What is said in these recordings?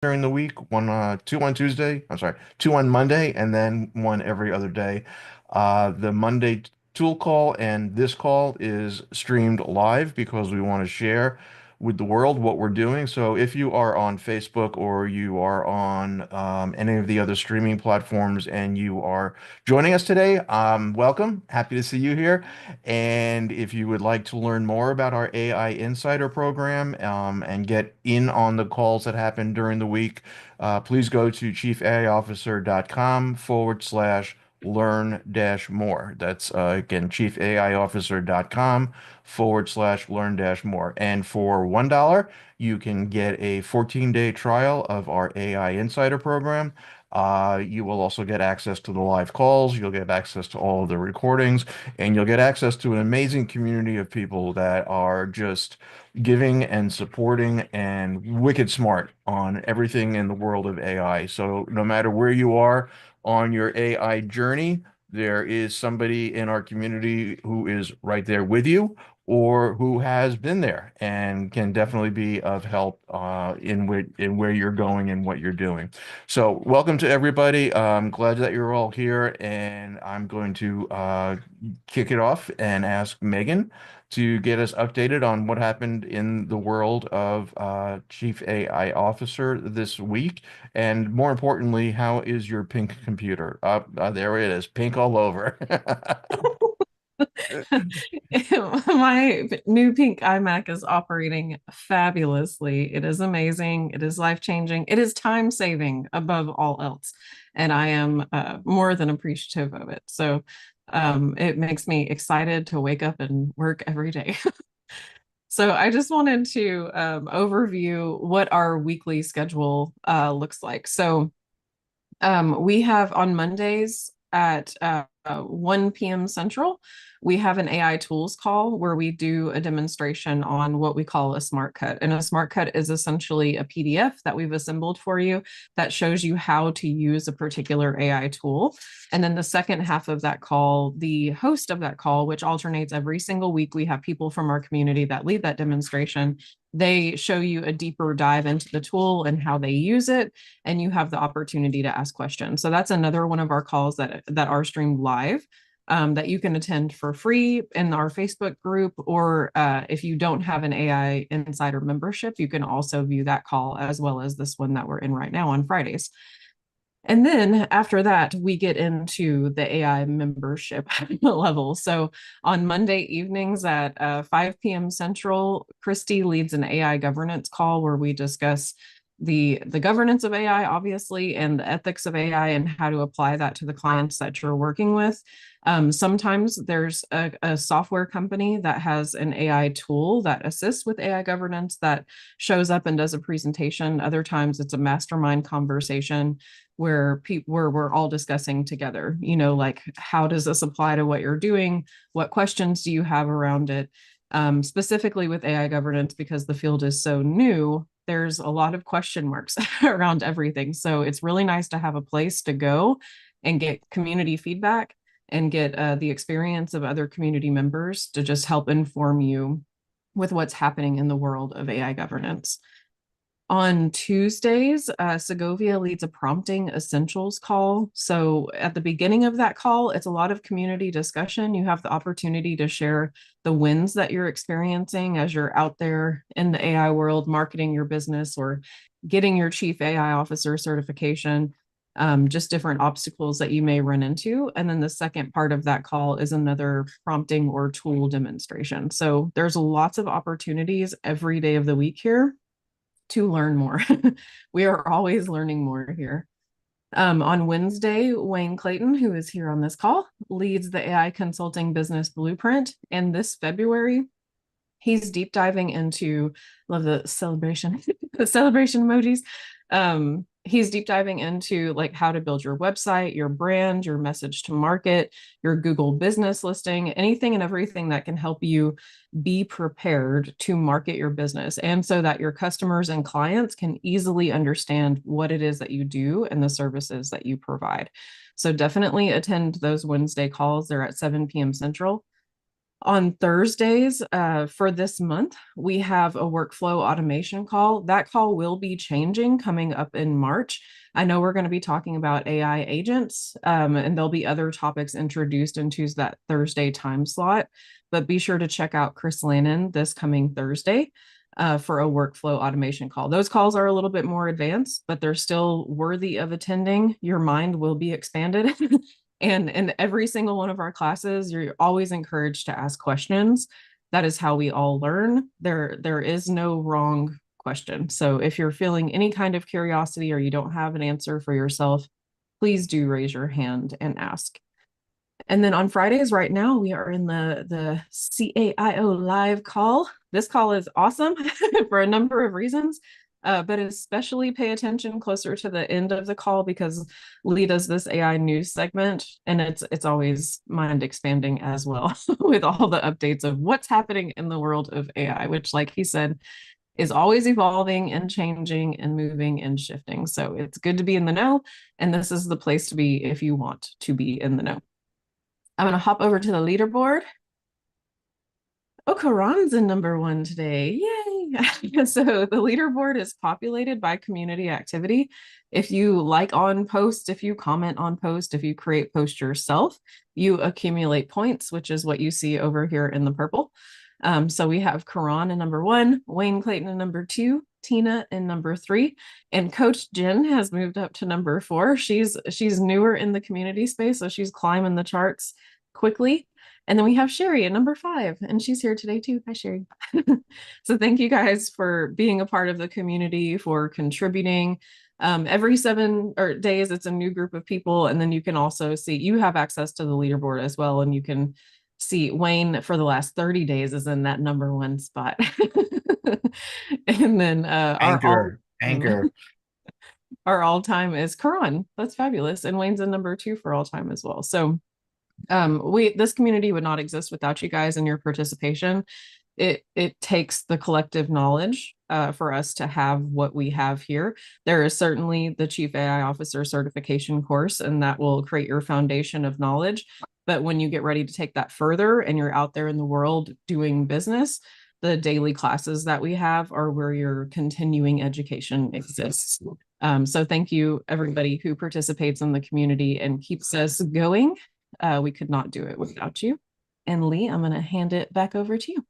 during the week, two on Tuesday, I'm sorry, two on Monday, and then one every other day. The Monday tool call and this call is streamed live because we want to share with the world what we're doing. So if you are on Facebook or you are on any of the other streaming platforms and you are joining us today, welcome. Happy to see you here. And if you would like to learn more about our AI Insider program and get in on the calls that happen during the week, please go to chiefaiofficer.com/learn dash more. That's again, chiefaiofficer.com/learn dash more. And for $1, you can get a 14-day trial of our AI Insider program. You will also get access to the live calls, you'll get access to all of the recordings, and you'll get access to an amazing community of people that are just giving and supporting and wicked smart on everything in the world of AI. So no matter where you are on your AI journey, there is somebody in our community who is right there with you or who has been there and can definitely be of help in where you're going and what you're doing. So welcome to everybody. I'm glad that you're all here, and I'm going to kick it off and ask Megan to get us updated on what happened in the world of Chief AI Officer this week. And more importantly, how is your pink computer? There it is, pink all over. My new pink iMac is operating fabulously. It is amazing. It is life-changing. It is time-saving above all else. And I am more than appreciative of it. So it makes me excited to wake up and work every day. So I just wanted to overview what our weekly schedule looks like. So we have on Mondays at 1 p.m. Central, we have an AI tools call where we do a demonstration on what we call a smart cut. And a smart cut is essentially a PDF that we've assembled for you that shows you how to use a particular AI tool. And then the second half of that call, the host of that call, which alternates every single week, we have people from our community that lead that demonstration. They show you a deeper dive into the tool and how they use it, and you have the opportunity to ask questions. So that's another one of our calls that are streamed live, that you can attend for free in our Facebook group, or if you don't have an AI Insider membership, you can also view that call as well as this one that we're in right now on Fridays. And then after that, we get into the AI membership level. So on Monday evenings at 5 p.m. Central, Christy leads an AI governance call where we discuss the governance of AI, obviously, and the ethics of AI and how to apply that to the clients that you're working with. Sometimes there's a software company that has an AI tool that assists with AI governance that shows up and does a presentation. Other times it's a mastermind conversation where we're all discussing together, like how does this apply to what you're doing? What questions do you have around it? Specifically with AI governance, because the field is so new, there's a lot of question marks around everything. So it's really nice to have a place to go and get community feedback and get the experience of other community members to just help inform you with what's happening in the world of AI governance. On Tuesdays, Segovia leads a prompting essentials call. So at the beginning of that call, it's a lot of community discussion. You have the opportunity to share the wins that you're experiencing as you're out there in the AI world, marketing your business or getting your chief AI officer certification, just different obstacles that you may run into. And then the second part of that call is another prompting or tool demonstration. So there's lots of opportunities every day of the week here to learn more. We are always learning more here. On Wednesday, Wayne Clayton, who is here on this call, leads the AI Consulting Business Blueprint. And this February, he's deep diving into, love the celebration, the celebration emojis. He's deep diving into like how to build your website, your brand, your message to market, your Google business listing, anything and everything that can help you be prepared to market your business. And so that your customers and clients can easily understand what it is that you do and the services that you provide. So definitely attend those Wednesday calls. They're at 7 p.m. Central. On Thursdays, for this month, we have a workflow automation call. That call will be changing coming up in March. I know we're going to be talking about AI agents, and there'll be other topics introduced into that Thursday time slot. But be sure to check out Chris Lannon this coming Thursday for a workflow automation call. Those calls are a little bit more advanced, but they're still worthy of attending. Your mind will be expanded. And in every single one of our classes, you're always encouraged to ask questions. That is how we all learn. There is no wrong question. So if you're feeling any kind of curiosity or you don't have an answer for yourself, please do raise your hand and ask. And then on Fridays, right now, we are in the CAIO live call. This call is awesome for a number of reasons, but especially pay attention closer to the end of the call because Lee does this AI news segment, and it's always mind expanding as well with all the updates of what's happening in the world of AI, which, like he said, is always evolving and changing and moving and shifting. So it's good to be in the know, and this is the place to be if you want to be in the know. I'm going to hop over to the leaderboard. Oh, Karan's in number one today. Yay. So the leaderboard is populated by community activity. If you like on post, if you comment on post, if you create post yourself, you accumulate points, which is what you see over here in the purple. So we have Karan in number one, Wayne Clayton in number two, Tina in number three, and Coach Jen has moved up to number four. She's newer in the community space, so she's climbing the charts quickly. And then we have Sherry at number five, and she's here today too. Hi, Sherry. So thank you guys for being a part of the community, for contributing. Every 7 days, it's a new group of people. And then you can also see, you have access to the leaderboard as well. And you can see Wayne for the last 30 days is in that number one spot. And then Anchor. our all-time is Karan. That's fabulous. And Wayne's in number two for all time as well. So this community would not exist without you guys and your participation. It takes the collective knowledge for us to have what we have here. There is certainly the Chief AI Officer certification course, and that will create your foundation of knowledge. But when you get ready to take that further and you're out there in the world doing business, the daily classes that we have are where your continuing education exists. So thank you, everybody who participates in the community and keeps us going. We could not do it without you. And Lee, I'm going to hand it back over to you.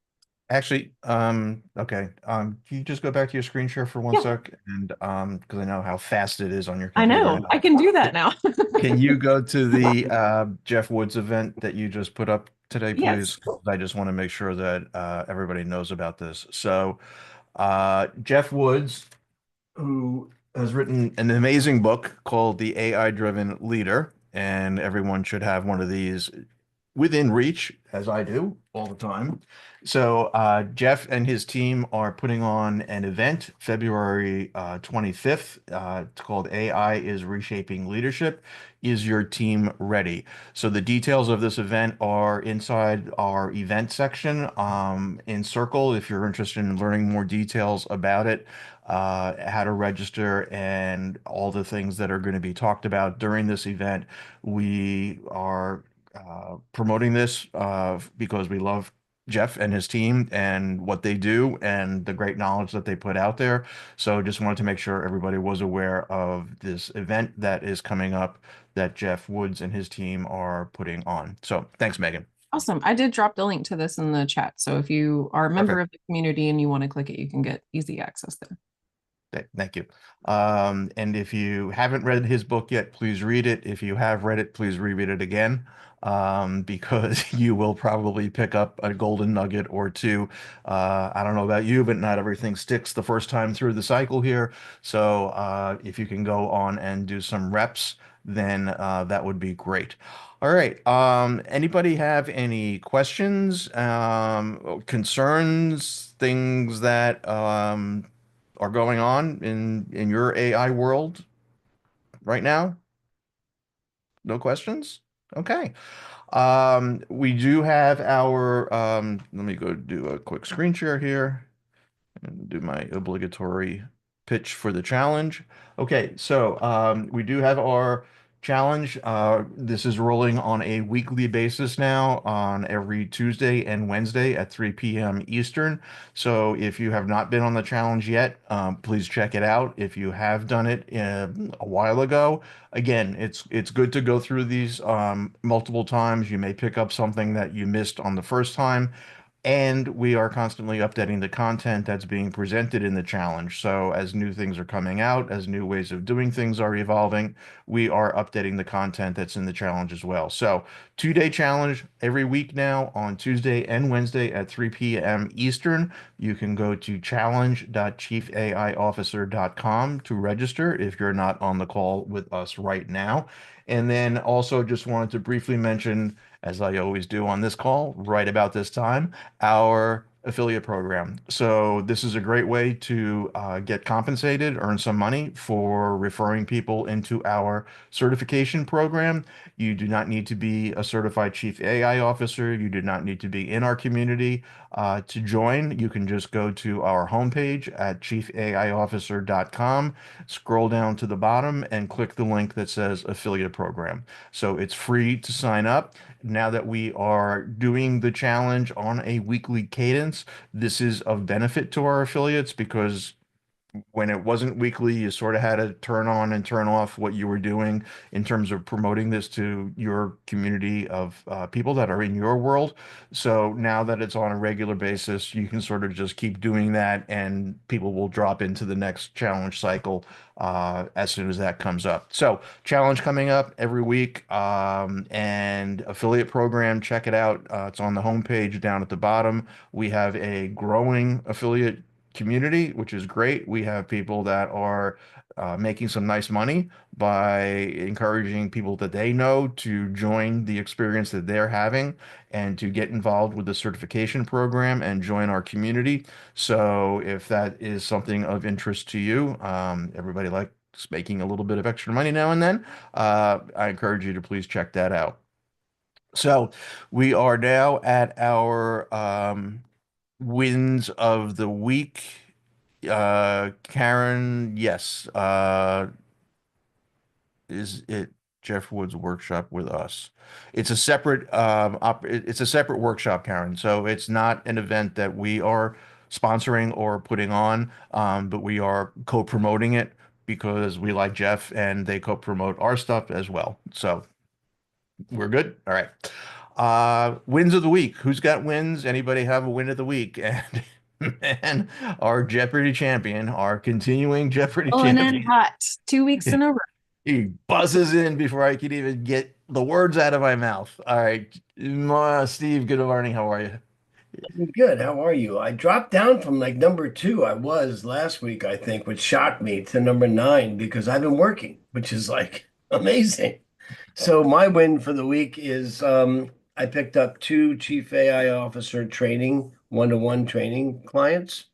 Actually, okay. Can you just go back to your screen share for one Yeah, sec? And because I know how fast it is on your I computer know. I now. can do that now. Can you go to the Jeff Woods event that you just put up today, Yes. please? I just want to make sure that everybody knows about this. So, Jeff Woods, who has written an amazing book called The AI-Driven Leader, and everyone should have one of these within reach, as I do all the time. So Jeff and his team are putting on an event February 25th. It's called AI is Reshaping Leadership. Is your team ready? So the details of this event are inside our event section in Circle. If you're interested in learning more details about it, how to register, and all the things that are going to be talked about during this event, we are promoting this because we love Jeff and his team and what they do and the great knowledge that they put out there. So just wanted to make sure everybody was aware of this event that is coming up that Jeff Woods and his team are putting on. So thanks, Megan. Awesome. I did drop the link to this in the chat. So if you are a member Perfect. of the community and you want to click it, you can get easy access there. Thank you. And if you haven't read his book yet, please read it. If you have read it, please reread it again, because you will probably pick up a golden nugget or two. I don't know about you, but not everything sticks the first time through the cycle here. So if you can go on and do some reps, then that would be great. All right. Anybody have any questions, concerns, things that are going on in your AI world right now? No questions? Okay. We do have our let me go do a quick screen share here and do my obligatory pitch for the challenge. Okay, so we do have our challenge. This is rolling on a weekly basis now on every Tuesday and Wednesday at 3 p.m. Eastern. So if you have not been on the challenge yet, please check it out. If you have done it a while ago, again, it's good to go through these multiple times. You may pick up something that you missed on the first time. And we are constantly updating the content that's being presented in the challenge. So as new things are coming out, as new ways of doing things are evolving, we are updating the content that's in the challenge as well. So 2 day challenge every week now on Tuesday and Wednesday at 3 p.m. Eastern. You can go to challenge.chiefaiofficer.com to register if you're not on the call with us right now. And then also just wanted to briefly mention, as I always do on this call, right about this time, our affiliate program. So this is a great way to get compensated, earn some money for referring people into our certification program. You do not need to be a certified chief AI officer. You do not need to be in our community to join. You can just go to our homepage at chiefaiofficer.com, scroll down to the bottom, and click the link that says affiliate program. So it's free to sign up. Now that we are doing the challenge on a weekly cadence, this is of benefit to our affiliates because when it wasn't weekly, you sort of had to turn on and turn off what you were doing in terms of promoting this to your community of people that are in your world. So now that it's on a regular basis, you can sort of just keep doing that, and people will drop into the next challenge cycle as soon as that comes up. So, challenge coming up every week, and affiliate program, check it out. It's on the homepage down at the bottom. We have a growing affiliate community, which is great. We have people that are making some nice money by encouraging people that they know to join the experience that they're having and to get involved with the certification program and join our community. So if that is something of interest to you, everybody likes making a little bit of extra money now and then. I encourage you to please check that out. So we are now at our wins of the week. Karen, yes. Is it Jeff Wood's workshop with us? It's a separate it's a separate workshop, Karen. So it's not an event that we are sponsoring or putting on, but we are co-promoting it because we like Jeff and they co-promote our stuff as well. So we're good. All right. Wins of the week. Who's got wins? Anybody have a win of the week? And our Jeopardy champion, our continuing Jeopardy Oh, and then champion, hot 2 weeks in a row. he buzzes in before I could even get the words out of my mouth. All right, Steve, good morning. How are you? Good. How are you? I dropped down from like number two. I was last week, I think, which shocked me to number nine because I've been working, which is like amazing. So my win for the week is I picked up two chief AI officer training, one-to-one training clients,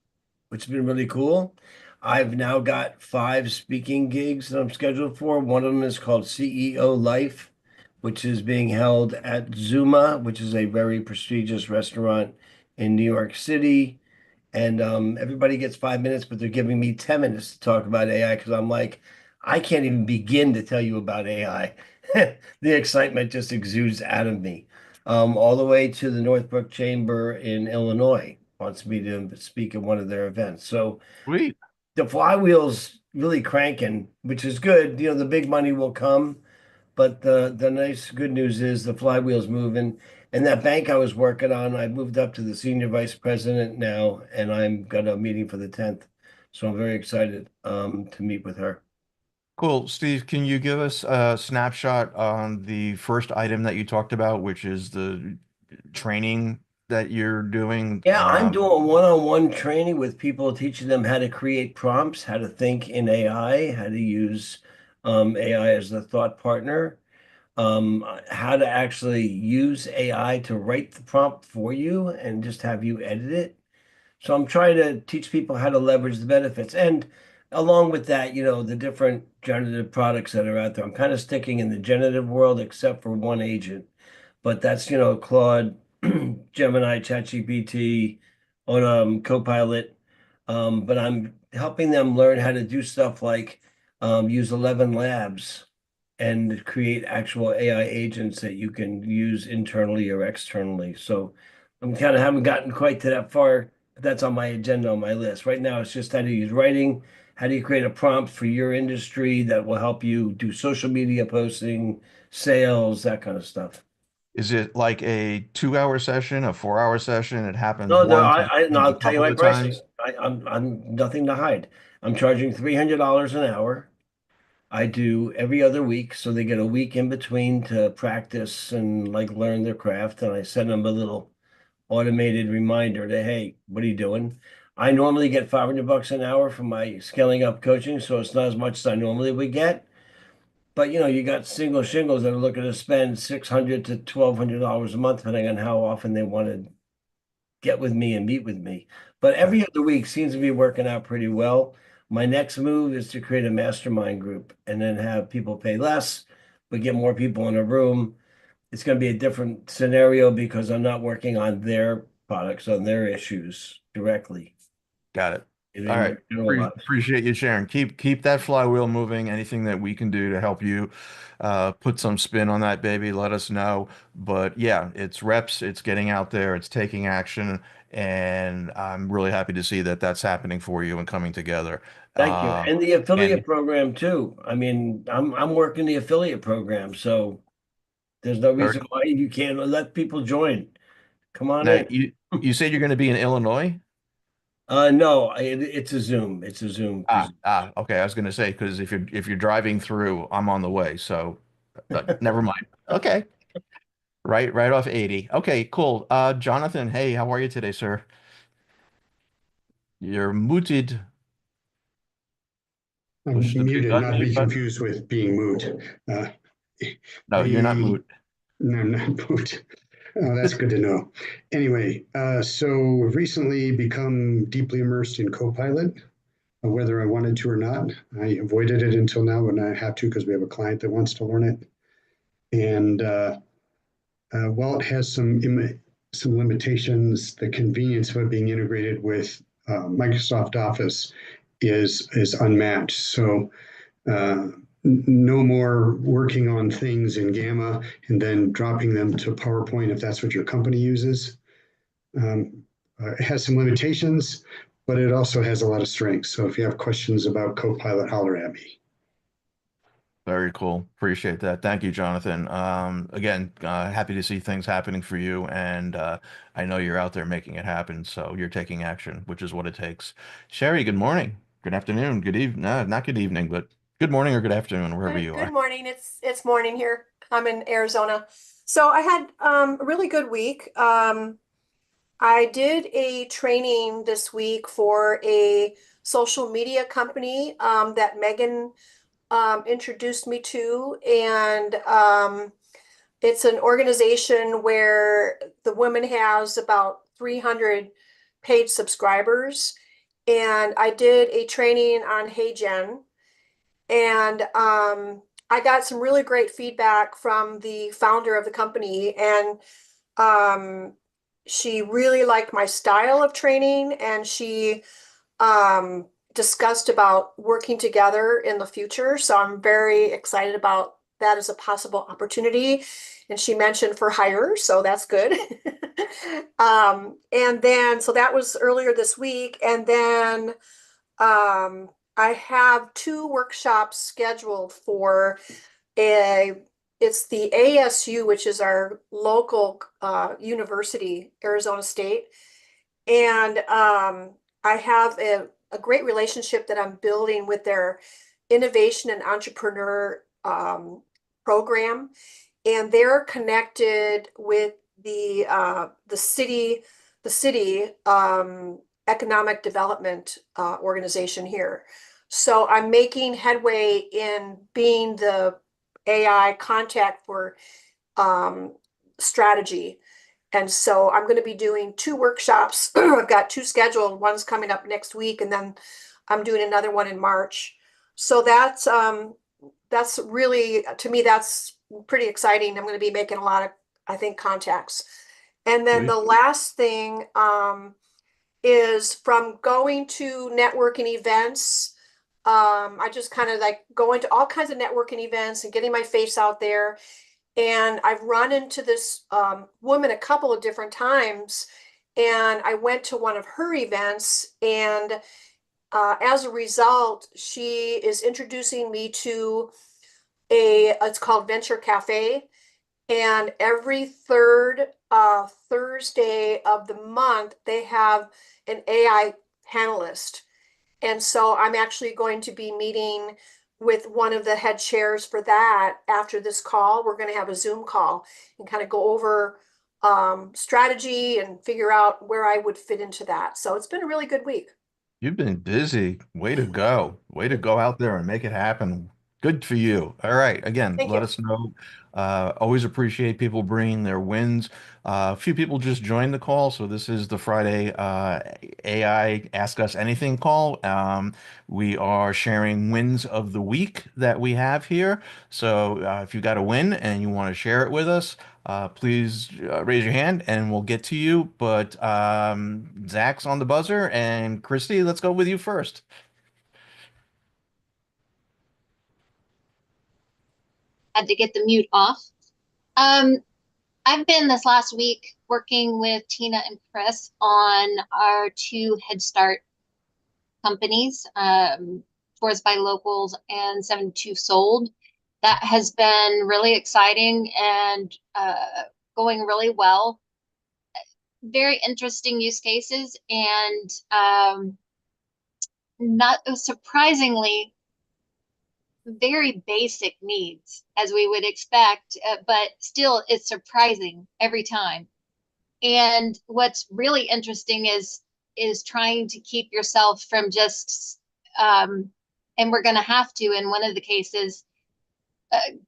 which has been really cool. I've now got five speaking gigs that I'm scheduled for. One of them is called CEO Life, which is being held at Zuma, which is a very prestigious restaurant in New York City. And everybody gets 5 minutes, but they're giving me 10 minutes to talk about AI because I'm like, I can't even begin to tell you about AI. The excitement just exudes out of me. All the way to the Northbrook Chamber in Illinois wants me to speak at one of their events. So Sweet. the flywheel's really cranking, which is good. You know, the big money will come, but the nice good news is the flywheel's moving. And that bank I was working on, I moved up to the senior vice president now, and I'm got a meeting for the 10th. So I'm very excited to meet with her. Cool. Steve, can you give us a snapshot on the first item that you talked about, which is the training that you're doing? Yeah, I'm doing one-on-one training with people, teaching them how to create prompts, how to think in AI, how to use AI as a thought partner, how to actually use AI to write the prompt for you and just have you edit it. So I'm trying to teach people how to leverage the benefits. And along with that, you know, the different generative products that are out there. I'm kind of sticking in the generative world except for one agent. But that's, you know, Claude, Gemini, ChatGPT, on Copilot. But I'm helping them learn how to do stuff like use 11 labs and create actual AI agents that you can use internally or externally. So I'm kind of haven't gotten quite to that far, but that's on my agenda on my list. Right now, it's just how to use writing, how do you create a prompt for your industry that will help you do social media posting, sales, that kind of stuff. Is it like a 2 hour session, a 4 hour session? It happens No, no, once, it no, happens a I'll tell you couple my of pricing. times. I'm nothing to hide. I'm charging $300 an hour. I do every other week, so they get a week in between to practice and like learn their craft. And I send them a little automated reminder to, hey, what are you doing? I normally get $500 an hour for my scaling up coaching, so it's not as much as I normally would get. But you got single shingles that are looking to spend $600 to $1,200 a month, depending on how often they want to get with me and meet with me. But Okay. every other week seems to be working out pretty well. My next move is to create a mastermind group and then have people pay less, but get more people in a room. It's going to be a different scenario because I'm not working on their products, on their issues directly. Got it. It'll be All right. more generalized. Appreciate you sharing. Keep that flywheel moving. Anything that we can do to help you put some spin on that baby, let us know. But yeah, it's reps, it's getting out there, it's taking action, and I'm really happy to see that that's happening for you and coming together. Thank you. Uh, And the and affiliate program too. I mean, I'm working the affiliate program, so there's no very reason cool. why you can't let people join. Come on Now in. you said you're going to be in Illinois? No, it's a Zoom. It's a Zoom presentation. Okay. I was going to say because if you're driving through, I'm on the way, so never mind. Okay. Right off 80. Okay, cool. Jonathan, hey, how are you today, sir? You're muted. I'm Push the big muted, not to unmute be button. confused with being moved. Uh, No, you're not I, mute. no, I'm not moved. Oh, that's good to know. Anyway, so recently become deeply immersed in Copilot, whether I wanted to or not. I avoided it until now, but I have to because we have a client that wants to learn it. And while it has some limitations, the convenience of it being integrated with Microsoft Office is unmatched. So uh, no more working on things in Gamma and then dropping them to PowerPoint if that's what your company uses. It has some limitations, but it also has a lot of strengths. So if you have questions about Copilot, holler at me. Very cool. Appreciate that. Thank you, Jonathan. Again, happy to see things happening for you, and I know you're out there making it happen, so you're taking action, which is what it takes. Sherry, good morning, good afternoon, good evening. No, not good evening, but good morning or good afternoon, wherever you Good are. morning. It's morning here. I'm in Arizona. So I had a really good week. I did a training this week for a social media company that Megan introduced me to, and it's an organization where the woman has about 300 paid subscribers. And I did a training on HeyGen. And I got some really great feedback from the founder of the company, and um, she really liked my style of training, and she discussed about working together in the future. So I'm very excited about that as a possible opportunity. And she mentioned for hire, so that's good. And then, so that was earlier this week. And then I have two workshops scheduled for a, it's the ASU, which is our local university, Arizona State. And I have a great relationship that I'm building with their innovation and entrepreneur program. And they're connected with the city economic development organization here. So I'm making headway in being the AI contact for um, strategy. And so I'm going to be doing two workshops. I've got two scheduled. One's coming up next week, and then I'm doing another one in March. So that's really, to me, that's pretty exciting. I'm going to be making a lot of, I think, contacts. And then the Sweet. last thing is from going to networking events. I just kind of like going to all kinds of networking events and getting my face out there. And I've run into this woman a couple of different times. And I went to one of her events, and as a result, she is introducing me to it's called Venture Cafe. And every third Thursday of the month, they have an AI panelist. And so I'm actually going to be meeting with one of the head chairs for that after this call. We're going to have a Zoom call and kind of go over strategy and figure out where I would fit into that. So it's been a really good week. You've been busy. Way to go. Way to go out there and make it happen. Good for you. All right. Again, Thank let you. us know. Always appreciate people bringing their wins. A few people just joined the call. So this is the Friday AI Ask Us Anything call. We are sharing wins of the week that we have here. So if you got a win and you want to share it with us, please raise your hand and we'll get to you. But Zach's on the buzzer, and Christy, let's go with you first. Had to get the mute off. Um, I've been this last week working with Tina and Chris on our two Head Start companies, Tours by Locals and 72 Sold. That has been really exciting and going really well. Very interesting use cases, and not surprisingly, very basic needs as we would expect, but still it's surprising every time. And what's really interesting is trying to keep yourself from just and we're going to have to in one of the cases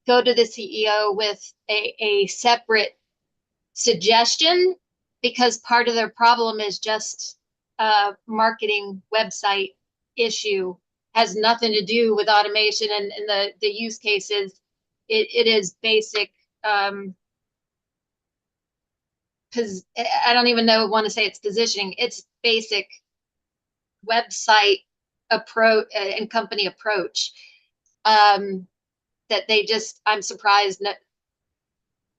go to the CEO with a separate suggestion, because part of their problem is just a marketing website issue, has nothing to do with automation and the use cases. It is basic, because I don't even want to say it's positioning. It's basic website approach and company approach, that they just, I'm surprised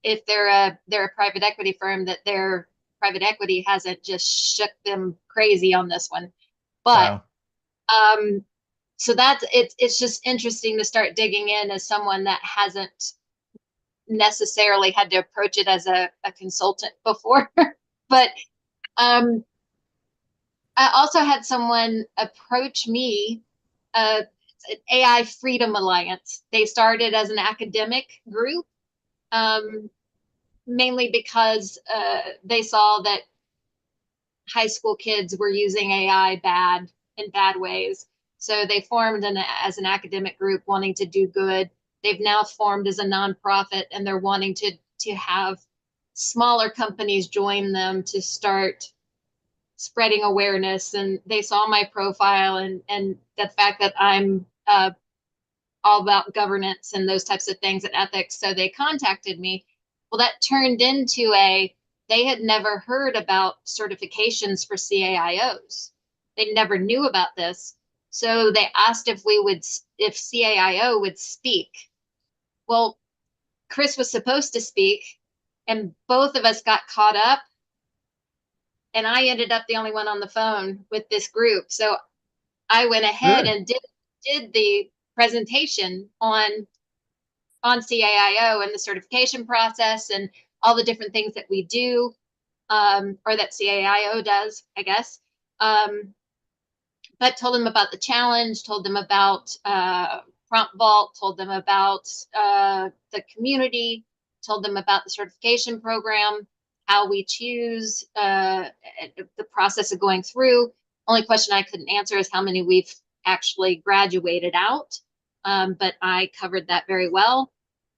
if they're a private equity firm, that their private equity hasn't just shook them crazy on this one. But Wow. so it's just interesting to start digging in as someone that hasn't necessarily had to approach it as a consultant before. But I also had someone approach me, an AI Freedom Alliance. They started as an academic group, mainly because they saw that high school kids were using AI in bad ways. So they formed as an academic group wanting to do good. They've now formed as a nonprofit, and they're wanting to have smaller companies join them to start spreading awareness. And they saw my profile and the fact that I'm all about governance and those types of things and ethics. So they contacted me. Well, that turned into they had never heard about certifications for CAIOs. They never knew about this. So they asked if CAIO would speak. Well, Chris was supposed to speak, and both of us got caught up, and I ended up the only one on the phone with this group. So I went ahead Good. and did the presentation on CAIO and the certification process and all the different things that we do, or that CAIO does, I guess. But told them about the challenge, told them about Prompt Vault, told them about the community, told them about the certification program, how we choose, the process of going through. Only question I couldn't answer is how many we've actually graduated out, but I covered that very well.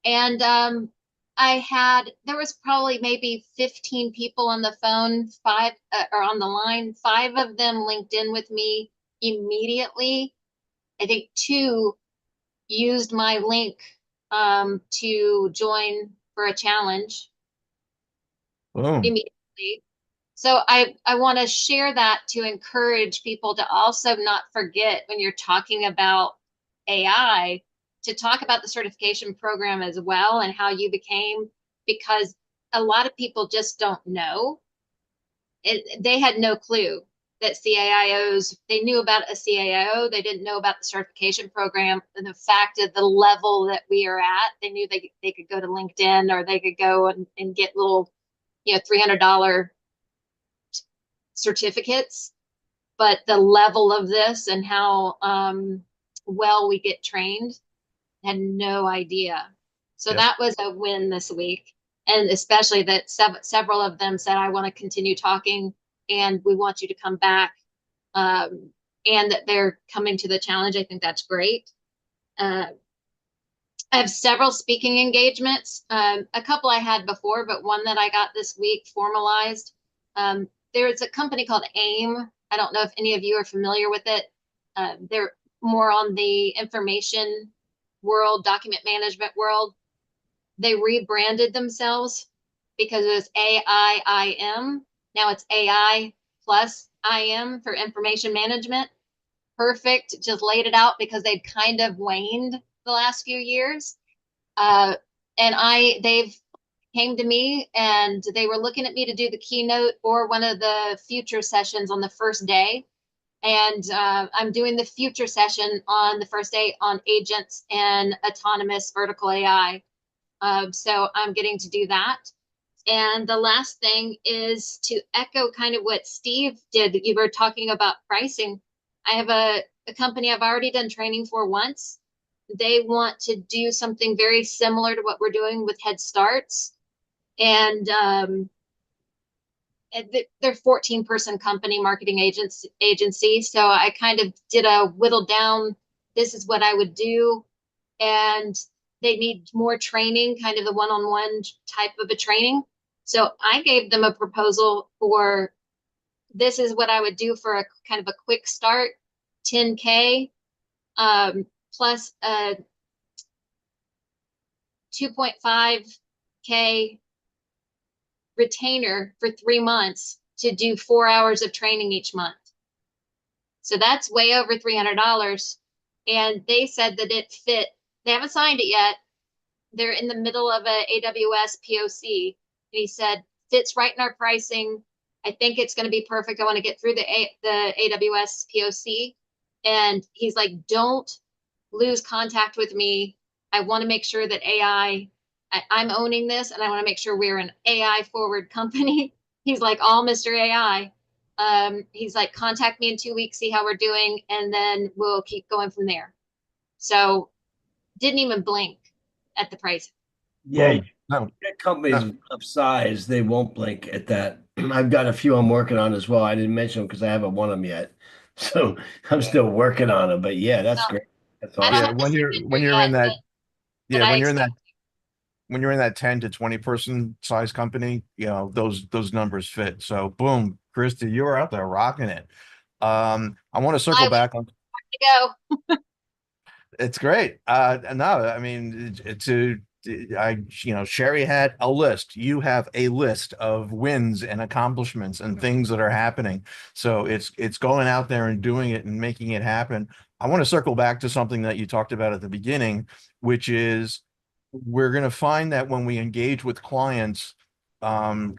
And there was probably maybe 15 people on the phone, five or on the line. Five of them linked in with me immediately. I think two used my link to join for a challenge Boom. immediately. So I want to share that to encourage people to also not forget when you're talking about AI to talk about the certification program as well and how you became, because a lot of people just don't know. They had no clue that CAIOs, they knew about a CAIO, they didn't know about the certification program and the fact of the level that we are at. They knew they could go to LinkedIn or they could go and get little, $300 certificates, but the level of this and how well we get trained, had no idea. So Yep. that was a win this week. And especially that several of them said, I want to continue talking and we want you to come back. And that they're coming to the challenge. I think that's great. I have several speaking engagements. A couple I had before, but one that I got this week formalized. There's a company called AIM. I don't know if any of you are familiar with it. They're more on the information world, document management world. They rebranded themselves because it was AIIM. Now it's AI plus IM for information management. Perfect. Just laid it out because they'd kind of waned the last few years. And they've came to me and they were looking at me to do the keynote or one of the future sessions on the first day. And I'm doing the future session on the first day on agents and autonomous vertical AI. So I'm getting to do that. And the last thing is to echo kind of what Steve did. You were talking about pricing. I have a company I've already done training for once. They want to do something very similar to what we're doing with Head Starts. And they're 14-person company marketing agency. So I kind of did a whittle down, this is what I would do. And they need more training, kind of the one-on-one type of a training. So I gave them a proposal for, this is what I would do for a kind of a quick start, 10K, plus a 2.5K retainer for 3 months to do 4 hours of training each month. So that's way over $300. And they said that it fit. They haven't signed it yet. They're in the middle of a AWS POC. And he said, fits right in our pricing. I think it's going to be perfect. I want to get through the AWS POC. And he's like, don't lose contact with me. I want to make sure that I'm owning this and I want to make sure we're an AI forward company. He's like, all Mr. AI. He's like, contact me in 2 weeks, see how we're doing, and then we'll keep going from there. So didn't even blink at the price. Yeah, No, companies no. of size, they won't blink at that. I've got a few I'm working on as well. I didn't mention them because I haven't won them yet. So I'm still working on them. But yeah, that's So great. That's I don't Yeah, awesome. have the signature when you're in yet, that, but yeah, I when you're in that expect. when you're in that 10 to 20 person size company, those numbers fit. So boom, Christy, you were out there rocking it. I want to I circle would back on. to go. It's great. No, I mean, Sherry had a list. You have a list of wins and accomplishments and things that are happening. So it's going out there and doing it and making it happen. I want to circle back to something that you talked about at the beginning, which is we're going to find that when we engage with clients, um,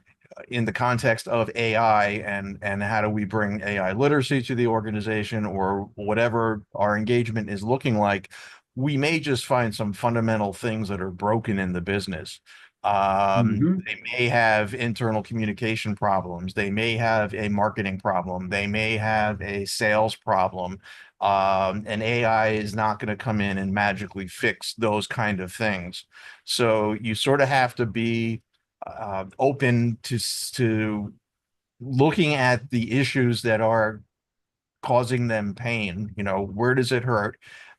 in the context of AI and how do we bring AI literacy to the organization or whatever our engagement is looking like, we may just find some fundamental things that are broken in the business. Mhm. They may have internal communication problems. They may have a marketing problem. They may have a sales problem. And AI is not going to come in and magically fix those kind of things. So you sort of have to be open to looking at the issues that are causing them pain. Where does it hurt?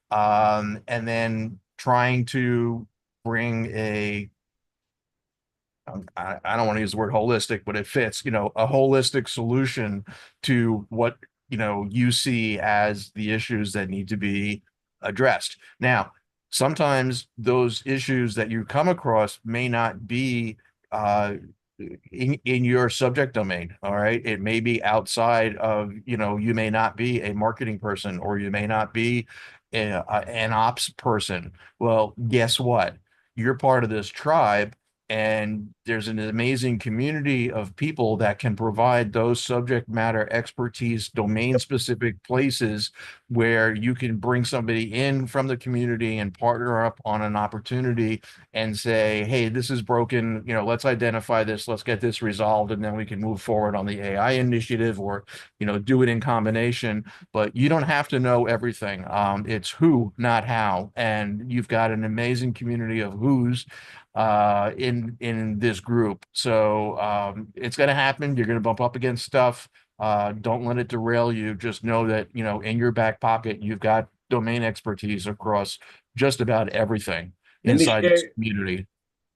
And then trying to bring I don't want to use the word holistic, but it fits, a holistic solution to what, you see as the issues that need to be addressed. Now, sometimes those issues that you come across may not be in your subject domain. All right. It may be outside of, you may not be a marketing person, or you may not be an ops person. Well, guess what? You're part of this tribe, and there's an amazing community of people that can provide those subject matter expertise, domain specific places where you can bring somebody in from the community and partner up on an opportunity and say, hey, this is broken, let's identify this, let's get this resolved, and then we can move forward on the AI initiative, or, do it in combination. But you don't have to know everything. It's who, not how. And you've got an amazing community of who's in this group. So it's going to happen. You're going to bump up against stuff. Don't let it derail you. Just know that, in your back pocket, you've got domain expertise across just about everything Let me inside this share, community.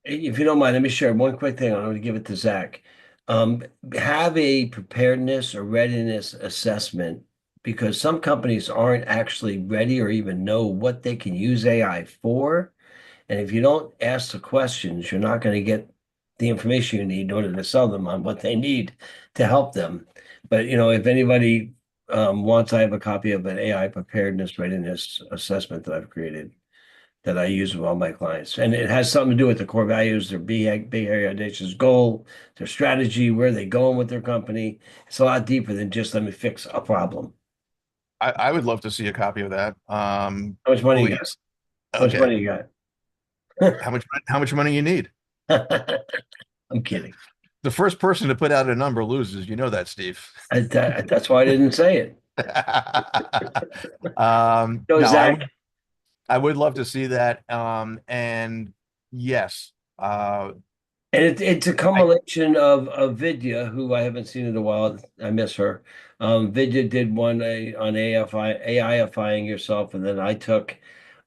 if you don't mind, let me share one quick thing. I'm going to give it to Zach. Um, have a preparedness or readiness assessment, because some companies aren't actually ready or even know what they can use AI for. And if you don't ask the questions, you're not going to get the information you need in order to sell them on what they need to help them. But if anybody wants, I have a copy of an AI preparedness readiness assessment that I've created that I use with all my clients. And it has something to do with the core values, their big area audacious goal, their strategy, where they going with their company. It's a lot deeper than just let me fix a problem. I would love to see a copy of that. How much money you got? Please. How much Okay. money you got? How much money you need? I'm kidding. The first person to put out a number loses. You know that, Steve. That's why I didn't say it. So No, Zach, I would love to see that. And yes, and it's a I culmination of Vidya, who I haven't seen in a while. I miss her. Vidya did one on AIifying yourself, and then I took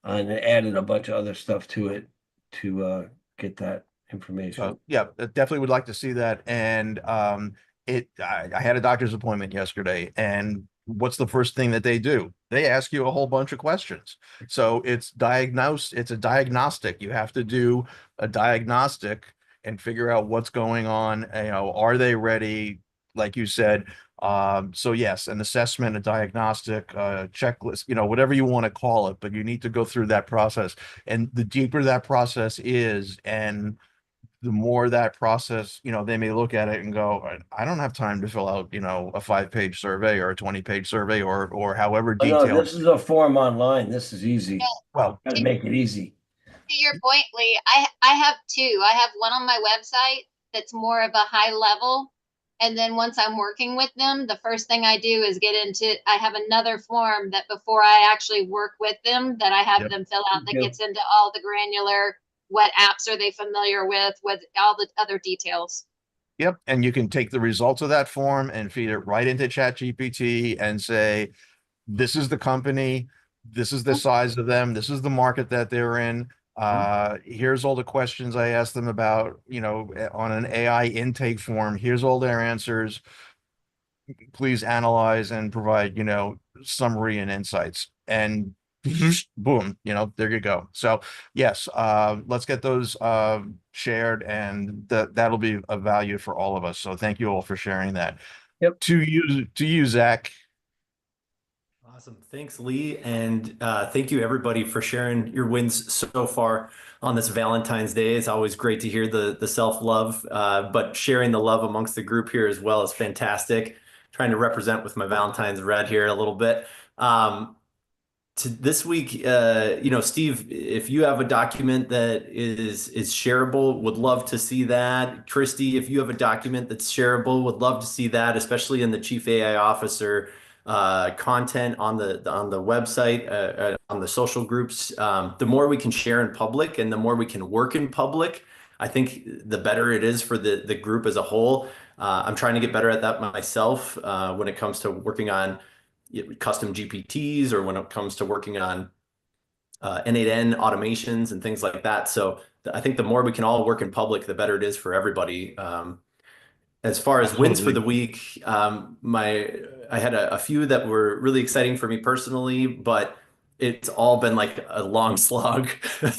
and added a bunch of other stuff to it to get that information. So yeah, definitely would like to see that. And I had a doctor's appointment yesterday, and what's the first thing that they do? They ask you a whole bunch of questions. So it's a diagnostic. You have to do a diagnostic and figure out what's going on. Are they ready? Like you said. So yes, an assessment, a diagnostic, checklist, whatever you want to call it, but you need to go through that process. And the deeper that process is, and the more that process, they may look at it and go, I don't have time to fill out, a 5-page survey or a 20-page survey, or however Oh no, detailed. this is a form online. This is easy. Well, Got to make it easy. To your point, Lee, I have two. I have one on my website that's more of a high level. And then once I'm working with them, the first thing I do is I have another form that before I actually work with them, that I have yep, them fill out that Yep. gets into all the granular, what apps are they familiar with all the other details. yep. And you can take the results of that form and feed it right into ChatGPT and say, this is the company, this is the size of them, this is the market that they're in. Here's all the questions I asked them about, on an AI intake form. Here's all their answers. Please analyze and provide, summary and insights. And boom, there you go. So yes, let's get those shared, and that'll be of value for all of us. So thank you all for sharing that. Yep. To you, Zach. Awesome. Thanks, Lee. And thank you, everybody, for sharing your wins so far on this Valentine's Day. It's always great to hear the self-love, but sharing the love amongst the group here as well is fantastic. Trying to represent with my Valentine's red here a little bit. To this week, Steve, if you have a document that is shareable, would love to see that. Christy, if you have a document that's shareable, would love to see that, especially in the Chief AI Officer content on the website, on the social groups. The more we can share in public and the more we can work in public, I think the better it is for the group as a whole. I'm trying to get better at that myself when it comes to working on custom GPTs, or when it comes to working on N8N automations and things like that. So I think the more we can all work in public, the better it is for everybody. As far as wins for the week, I had a few that were really exciting for me personally, but it's all been like a long slog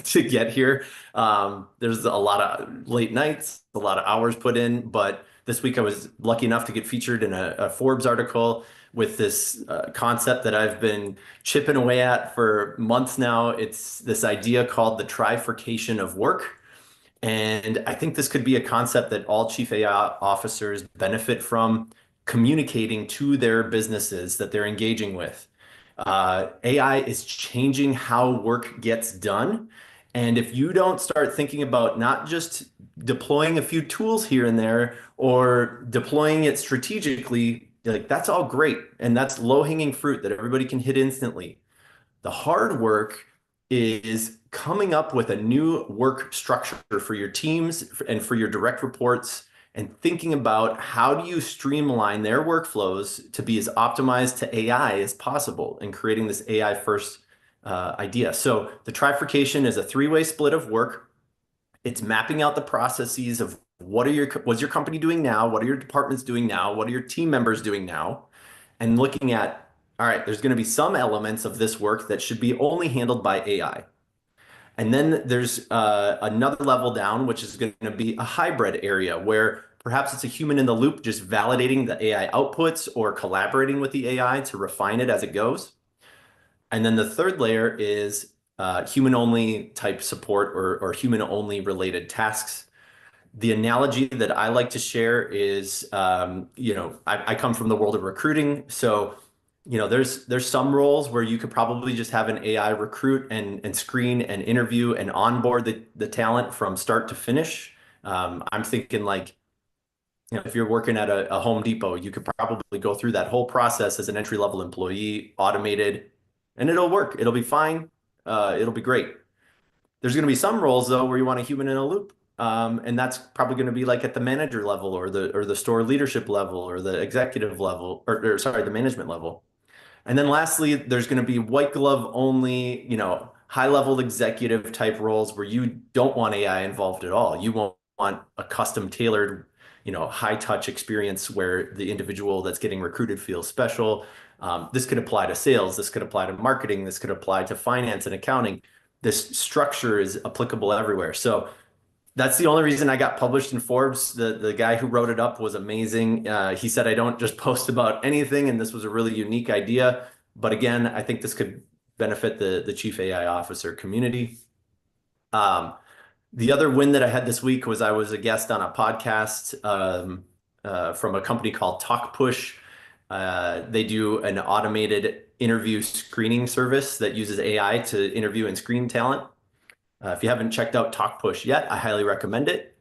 to get here. There's a lot of late nights, a lot of hours put in, but this week I was lucky enough to get featured in a Forbes article with this concept that I've been chipping away at for months now. It's this idea called the trifurcation of work. And I think this could be a concept that all chief AI officers benefit from communicating to their businesses that they're engaging with. AI is changing how work gets done. And if you don't start thinking about not just deploying a few tools here and there or deploying it strategically, like that's all great. And that's low-hanging fruit that everybody can hit instantly. The hard work is coming up with a new work structure for your teams and for your direct reports and thinking about how do you streamline their workflows to be as optimized to AI as possible and creating this AI first idea. So the trifurcation is a three-way split of work. It's mapping out the processes of what's your company doing now? What are your departments doing now? What are your team members doing now? And looking at, all right, there's going to be some elements of this work that should be only handled by AI. And then there's another level down, which is going to be a hybrid area where perhaps it's a human in the loop, just validating the AI outputs or collaborating with the AI to refine it as it goes. And then the third layer is human only type support or human only related tasks. The analogy that I like to share is, I come from the world of recruiting. So, there's some roles where you could probably just have an AI recruit and screen and interview and onboard the talent from start to finish. I'm thinking like, if you're working at a Home Depot, you could probably go through that whole process as an entry-level employee, automated, and it'll work. It'll be fine. It'll be great. There's going to be some roles though where you want a human in a loop. And that's probably going to be like at the manager level or the store leadership level or the executive level or sorry, the management level. And then lastly, there's going to be white glove only, high level executive type roles where you don't want AI involved at all. You won't want a custom tailored, high touch experience where the individual that's getting recruited feels special. This could apply to sales. This could apply to marketing. This could apply to finance and accounting. This structure is applicable everywhere. So that's the only reason I got published in Forbes. The guy who wrote it up was amazing. He said I don't just post about anything, and this was a really unique idea. But again, I think this could benefit the chief AI officer community. The other win that I had this week was I was a guest on a podcast from a company called Talk Push. They do an automated interview screening service that uses AI to interview and screen talent. If you haven't checked out Talk Push yet, I highly recommend it.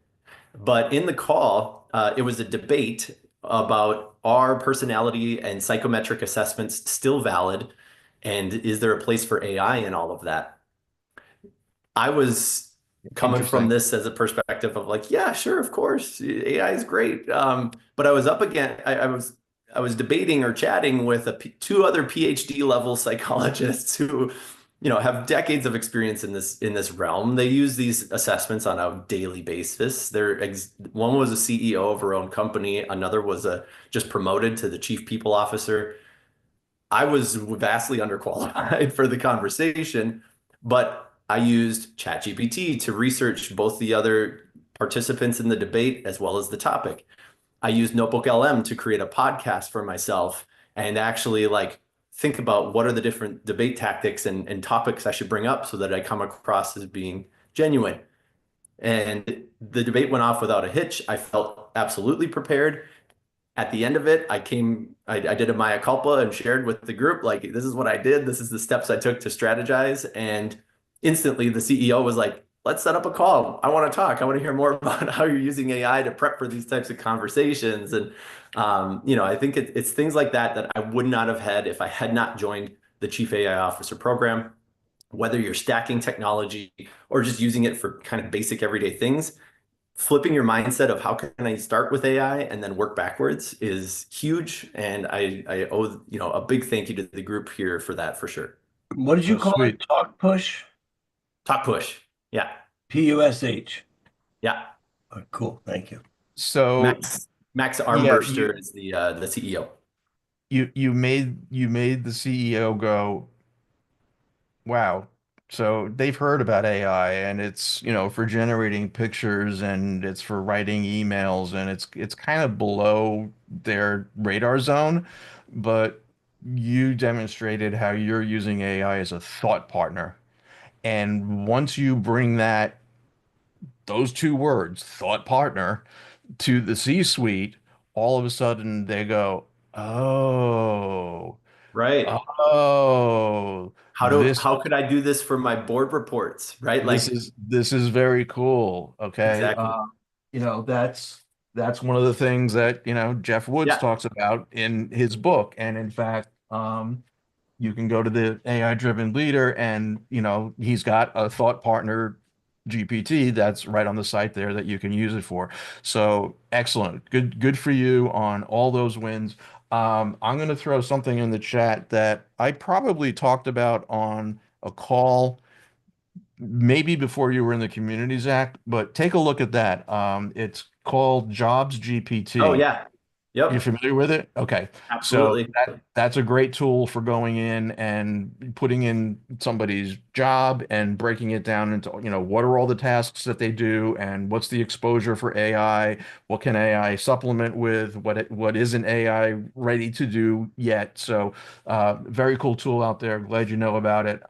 But in the call, it was a debate about are personality and psychometric assessments still valid? And is there a place for AI in all of that? I was coming from this as a perspective of like, yeah, sure, of course, AI is great. But I was up again, I was debating or chatting with two other PhD level psychologists who have decades of experience in this realm. They use these assessments on a daily basis. One was a CEO of her own company. Another was just promoted to the chief people officer. I was vastly underqualified for the conversation, but I used ChatGPT to research both the other participants in the debate as well as the topic. I used Notebook LM to create a podcast for myself and actually think about what are the different debate tactics and topics I should bring up so that I come across as being genuine. And the debate went off without a hitch. I felt absolutely prepared. At the end of it, I did a mea culpa and shared with the group, like, this is what I did. This is the steps I took to strategize. And instantly the CEO was like, let's set up a call. I want to talk. I want to hear more about how you're using AI to prep for these types of conversations. And, I think it's things like that I would not have had if I had not joined the Chief AI Officer program. Whether you're stacking technology or just using it for kind of basic everyday things, flipping your mindset of how can I start with AI and then work backwards is huge. And I owe, a big thank you to the group here for that, for sure. What did you call it? Talk Push? Talk Push. Yeah. PUSH. Yeah. Oh, cool. Thank you. So Max Armbruster is the CEO. You made the CEO go, Wow. So they've heard about AI and it's, for generating pictures and it's for writing emails and it's kind of below their radar zone, but you demonstrated how you're using AI as a thought partner. And once you bring those two words, thought partner, to the C-suite, all of a sudden they go, "Oh, Right. oh, this How could I do this for my board reports? Right. Like, this is very cool." Okay. exactly. That's one of the things that, Jeff Woods Yeah. talks about in his book. And in fact, you can go to the AI driven leader and, he's got a thought partner GPT that's right on the site there that you can use it for. So excellent. Good for you on all those wins. I'm going to throw something in the chat that I probably talked about on a call maybe before you were in the Communities Act, but take a look at that. It's called Jobs Oh, GPT. yeah. You're Yep. familiar with it? Okay. So Absolutely. that's a great tool for going in and putting in somebody's job and breaking it down into, what are all the tasks that they do and what's the exposure for AI? What can AI supplement with? What isn't AI ready to do yet? So very cool tool out there. Glad you know about it.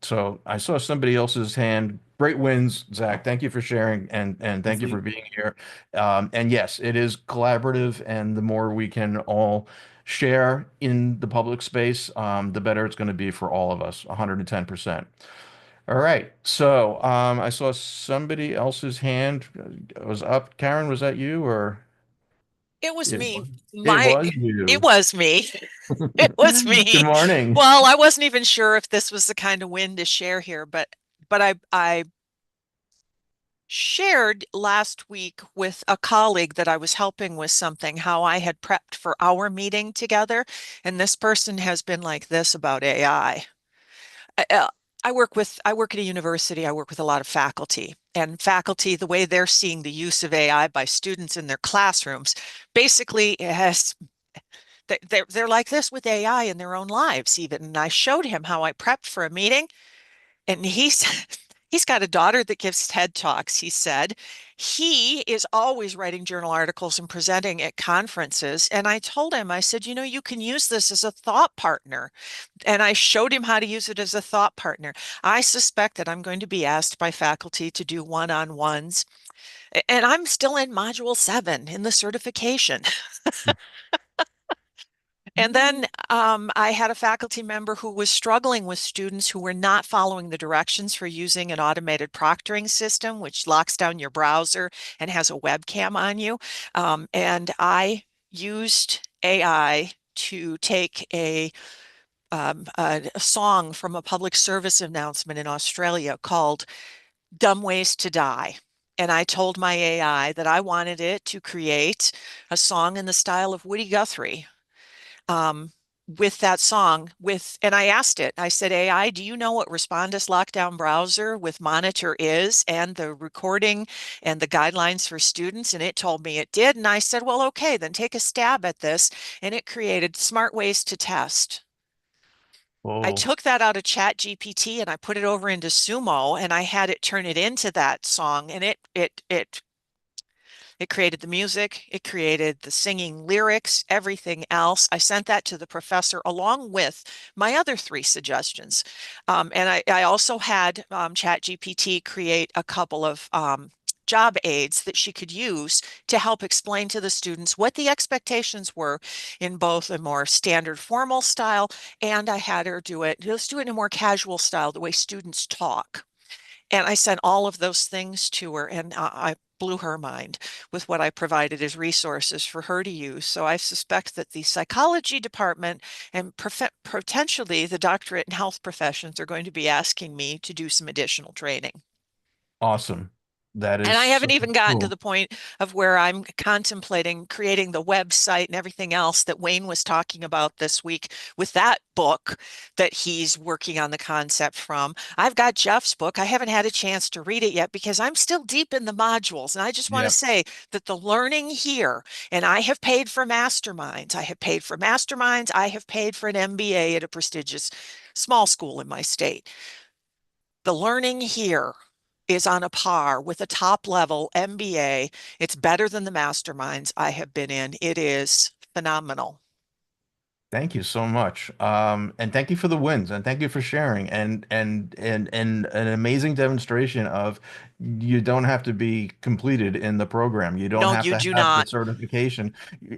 So I saw somebody else's hand. Great wins, Zach. Thank you for sharing and thank Thanks, you for Lee. being here. And yes, it is collaborative, and the more we can all share in the public space, the better it's going to be for all of us, 110%. All right. So I saw somebody else's hand was up. Karen, was that you or It was it me. was? It My, was it you. was me. It was Good me. morning. Well, I wasn't even sure if this was the kind of win to share here, but I shared last week with a colleague that I was helping with something, how I had prepped for our meeting together, and this person has been like this about AI. I work at a university. I work with a lot of faculty, and faculty, the way they're seeing the use of AI by students in their classrooms, basically it has they're like this with AI in their own lives even. And I showed him how I prepped for a meeting, and he's got a daughter that gives TED Talks. He said he is always writing journal articles and presenting at conferences. And I told him, I said, you can use this as a thought partner. And I showed him how to use it as a thought partner. I suspect that I'm going to be asked by faculty to do one-on-ones. And I'm still in module 7 in the certification. And then I had a faculty member who was struggling with students who were not following the directions for using an automated proctoring system, which locks down your browser and has a webcam on you. And I used AI to take a song from a public service announcement in Australia called Dumb Ways to Die. And I told my AI that I wanted it to create a song in the style of Woody Guthrie, um, with that song and I asked it, I said, AI, do you know what Respondus Lockdown Browser with Monitor is and the recording and the guidelines for students? And it told me it did. And I said, well, okay, then take a stab at this. And it created smart ways to test. I Oh, took that out of Chat GPT and I put it over into Sumo and I had it turn it into that song, and it created the music, it created the singing lyrics, everything else. I sent that to the professor along with my other 3 suggestions. And I also had ChatGPT create a couple of job aids that she could use to help explain to the students what the expectations were in both a more standard formal style, and I had her let's do it in a more casual style, the way students talk. And I sent all of those things to her, and I blew her mind with what I provided as resources for her to use. So I suspect that the psychology department and potentially the doctorate in health professions are going to be asking me to do some additional training. awesome. That And is I haven't super even gotten to cool. the point of where I'm contemplating creating the website and everything else that Wayne was talking about this week with that book that he's working on the concept from. I've got Jeff's book. I haven't had a chance to read it yet because I'm still deep in the modules. And I just want to Yep. say that the learning here, and I have paid for masterminds. I have paid for masterminds. I have paid for an MBA at a prestigious small school in my state. The learning here is on a par with a top level MBA. It's better than the masterminds I have been in. It is phenomenal. Thank you so much. And thank you for the wins and thank you for sharing and an amazing demonstration of you don't have to be completed in the program. You don't No, have you to do have the not. certification.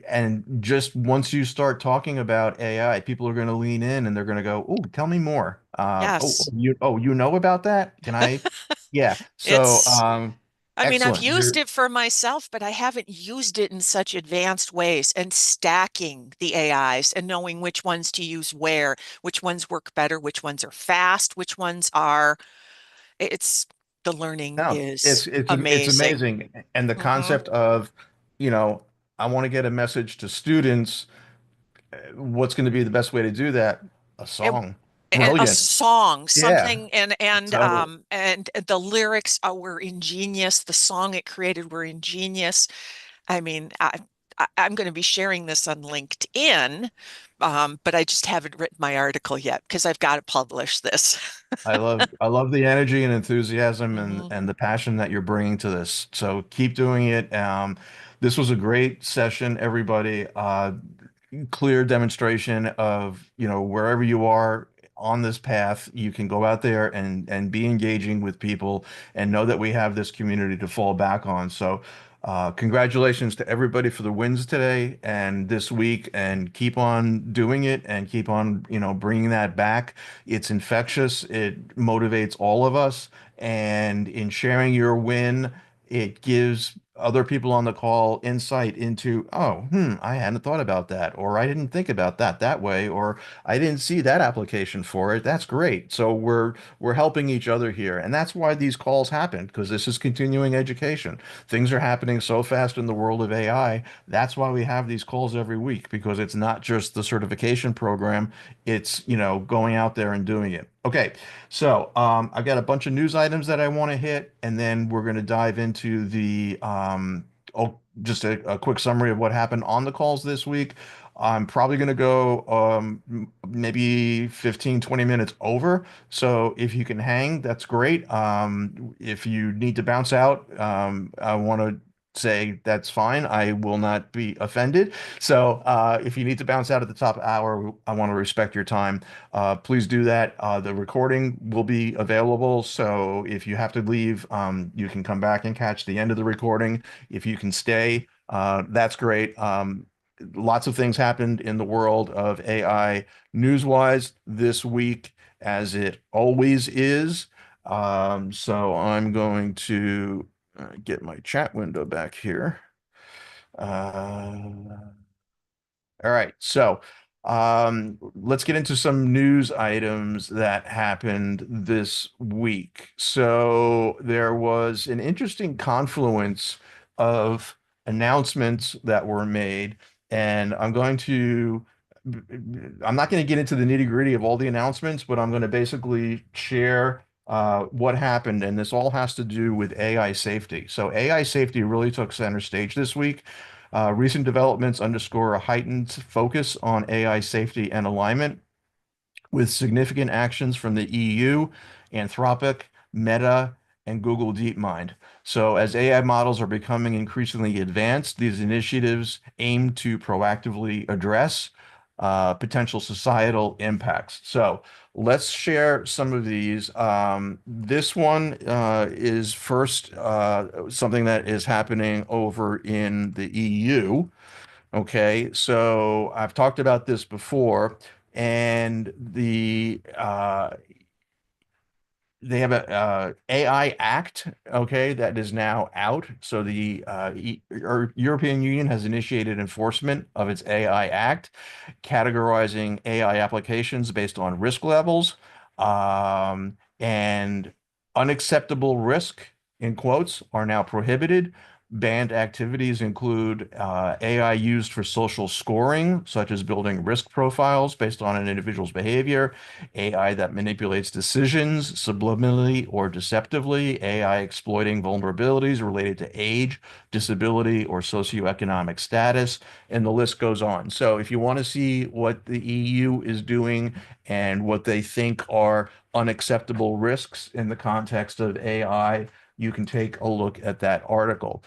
And just once you start talking about AI, people are going to lean in and they're going to go, "Oh, tell me more." Yes. You know about that? Can I? Yeah. So, It's, I mean, I've excellent. used it for myself, but I haven't used it in such advanced ways and stacking the AIs and knowing which ones to use where, which ones work better, which ones are fast, which ones are, it's, the learning No, is it's amazing. amazing. And the Hmm. concept of, you know, I want to get a message to students. What's going to be the best way to do that? A song. A Brilliant. song, Yeah, something, totally. and the lyrics were ingenious. The song it created were ingenious. I mean, I'm going to be sharing this on LinkedIn, but I just haven't written my article yet because I've got to publish this. I love the energy and enthusiasm Hmm. and the passion that you're bringing to this. So keep doing it. This was a great session, everybody. Clear demonstration of, wherever you are on this path, you can go out there and be engaging with people and know that we have this community to fall back on. So, congratulations to everybody for the wins today and this week, and keep on doing it and keep on, bringing that back. It's infectious. It motivates all of us. And in sharing your win, it gives other people on the call insight into, oh, I hadn't thought about that, or I didn't think about that way, or I didn't see that application for it. That's great. So we're helping each other here. And that's why these calls happen, because this is continuing education. Things are happening so fast in the world of AI. That's why we have these calls every week, because it's not just the certification program, it's, going out there and doing it. Okay. So, I've got a bunch of news items that I want to hit, and then we're going to dive into just a quick summary of what happened on the calls this week. I'm probably going to go maybe 15, 20 minutes over. So if you can hang, that's great. If you need to bounce out, I want to say that's fine. I will not be offended. So if you need to bounce out at the top hour, I want to respect your time. Please do that. The recording will be available, so if you have to leave, you can come back and catch the end of the recording. If you can stay, that's great. Lots of things happened in the world of AI news-wise this week, as it always is. So I'm going to get my chat window back here. All right, so let's get into some news items that happened this week. So there was an interesting confluence of announcements that were made, and I'm not going to get into the nitty-gritty of all the announcements, but I'm going to basically share what happened, and this all has to do with AI safety. So AI safety really took center stage this week. Recent developments underscore a heightened focus on AI safety and alignment, with significant actions from the EU, Anthropic, Meta, and Google DeepMind. So, as AI models are becoming increasingly advanced, these initiatives aim to proactively address potential societal impacts. So, let's share some of these. This one is first something that is happening over in the EU. Okay, so I've talked about this before, and they have a AI Act, okay, that is now out. So the European Union has initiated enforcement of its AI Act, categorizing AI applications based on risk levels, and unacceptable risk in quotes, are now prohibited. Banned activities include AI used for social scoring, such as building risk profiles based on an individual's behavior, AI that manipulates decisions subliminally or deceptively, AI exploiting vulnerabilities related to age, disability, or socioeconomic status, and the list goes on. So if you want to see what the EU is doing and what they think are unacceptable risks in the context of AI, you can take a look at that article.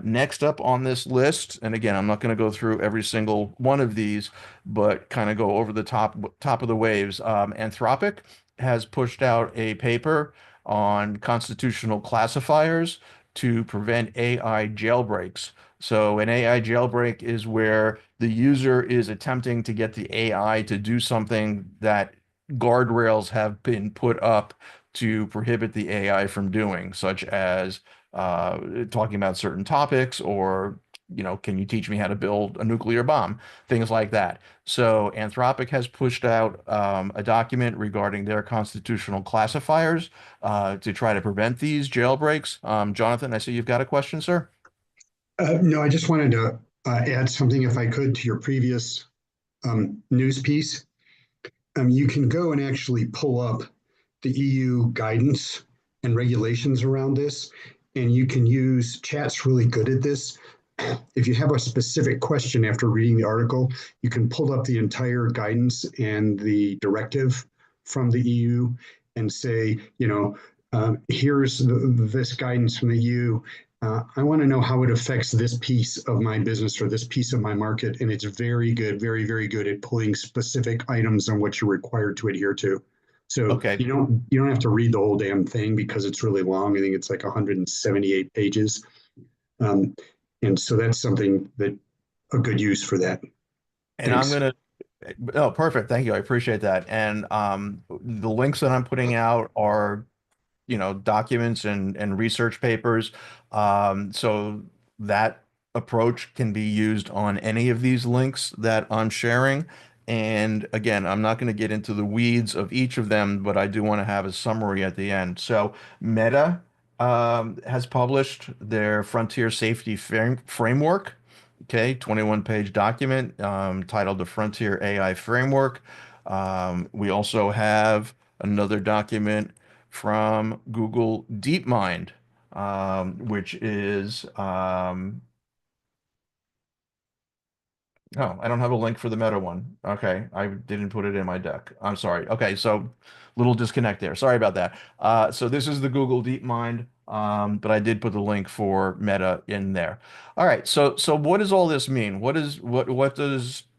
Next up on this list, and again, I'm not going to go through every single one of these, but kind of go over the top of the waves. Anthropic has pushed out a paper on constitutional classifiers to prevent AI jailbreaks. So an AI jailbreak is where the user is attempting to get the AI to do something that guardrails have been put up to prohibit the AI from doing, such as talking about certain topics or, can you teach me how to build a nuclear bomb? Things like that. So Anthropic has pushed out a document regarding their constitutional classifiers to try to prevent these jailbreaks. Jonathan, I see you've got a question, sir. No, I just wanted to add something, if I could, to your previous news piece. You can go and actually pull up the EU guidance and regulations around this, and you can use chat's really good at this. If you have a specific question after reading the article, you can pull up the entire guidance and the directive from the EU and say, here's this guidance from the EU. I want to know how it affects this piece of my business or this piece of my market. And it's very good, very, very good at pulling specific items on what you're required to adhere to. So Okay. you don't have to read the whole damn thing because it's really long. I think it's like 178 pages. And so that's something that a good use for that. And Thanks. I'm going to Oh, perfect. Thank you. I appreciate that. And the links that I'm putting out are, documents and research papers. So that approach can be used on any of these links that I'm sharing. And again, I'm not going to get into the weeds of each of them, but I do want to have a summary at the end. So Meta has published their Frontier Safety Framework. Okay, 21-page document titled the Frontier AI Framework. We also have another document from Google DeepMind, which is oh, I don't have a link for the Meta one. Okay, I didn't put it in my deck. I'm sorry. Okay, so little disconnect there. Sorry about that. So this is the Google DeepMind, but I did put the link for Meta in there. All right. So what does all this mean? What does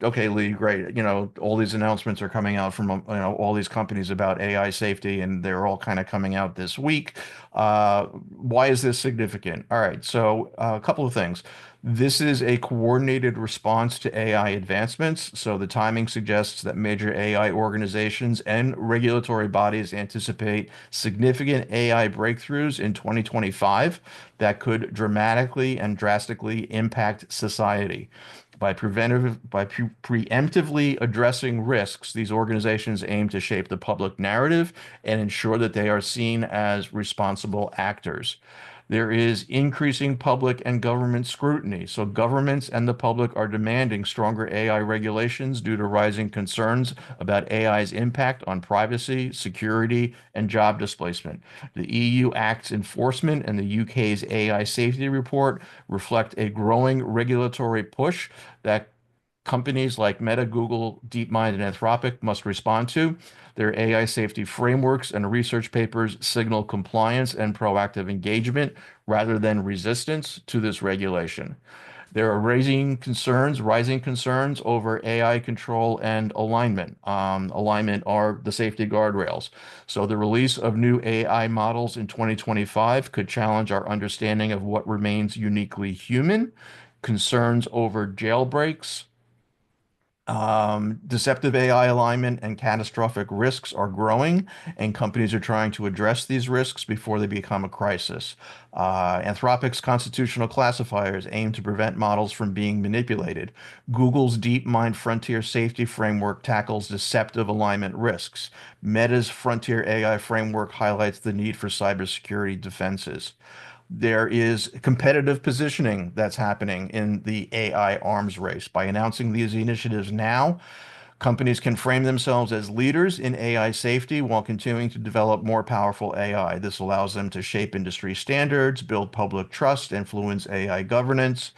okay, Lee, great. All these announcements are coming out from all these companies about AI safety, and they're all kind of coming out this week. Why is this significant? All right. So a couple of things. This is a coordinated response to AI advancements. So the timing suggests that major AI organizations and regulatory bodies anticipate significant AI breakthroughs in 2025 that could dramatically and drastically impact society. By preemptively addressing risks, these organizations aim to shape the public narrative and ensure that they are seen as responsible actors. There is increasing public and government scrutiny. So governments and the public are demanding stronger AI regulations due to rising concerns about AI's impact on privacy, security, and job displacement. The EU Act's enforcement and the UK's AI safety report reflect a growing regulatory push that companies like Meta, Google, DeepMind, and Anthropic must respond to. Their AI safety frameworks and research papers signal compliance and proactive engagement rather than resistance to this regulation. There are rising concerns over AI control and alignment. Alignment are the safety guardrails. So the release of new AI models in 2025 could challenge our understanding of what remains uniquely human. Concerns over jailbreaks Deceptive AI alignment and catastrophic risks are growing, and companies are trying to address these risks before they become a crisis. Anthropic's constitutional classifiers aim to prevent models from being manipulated. Google's DeepMind Frontier Safety Framework tackles deceptive alignment risks. Meta's Frontier AI framework highlights the need for cybersecurity defenses. There is competitive positioning that's happening in the AI arms race. By announcing these initiatives now, companies can frame themselves as leaders in AI safety while continuing to develop more powerful AI. This allows them to shape industry standards, build public trust, influence AI governance.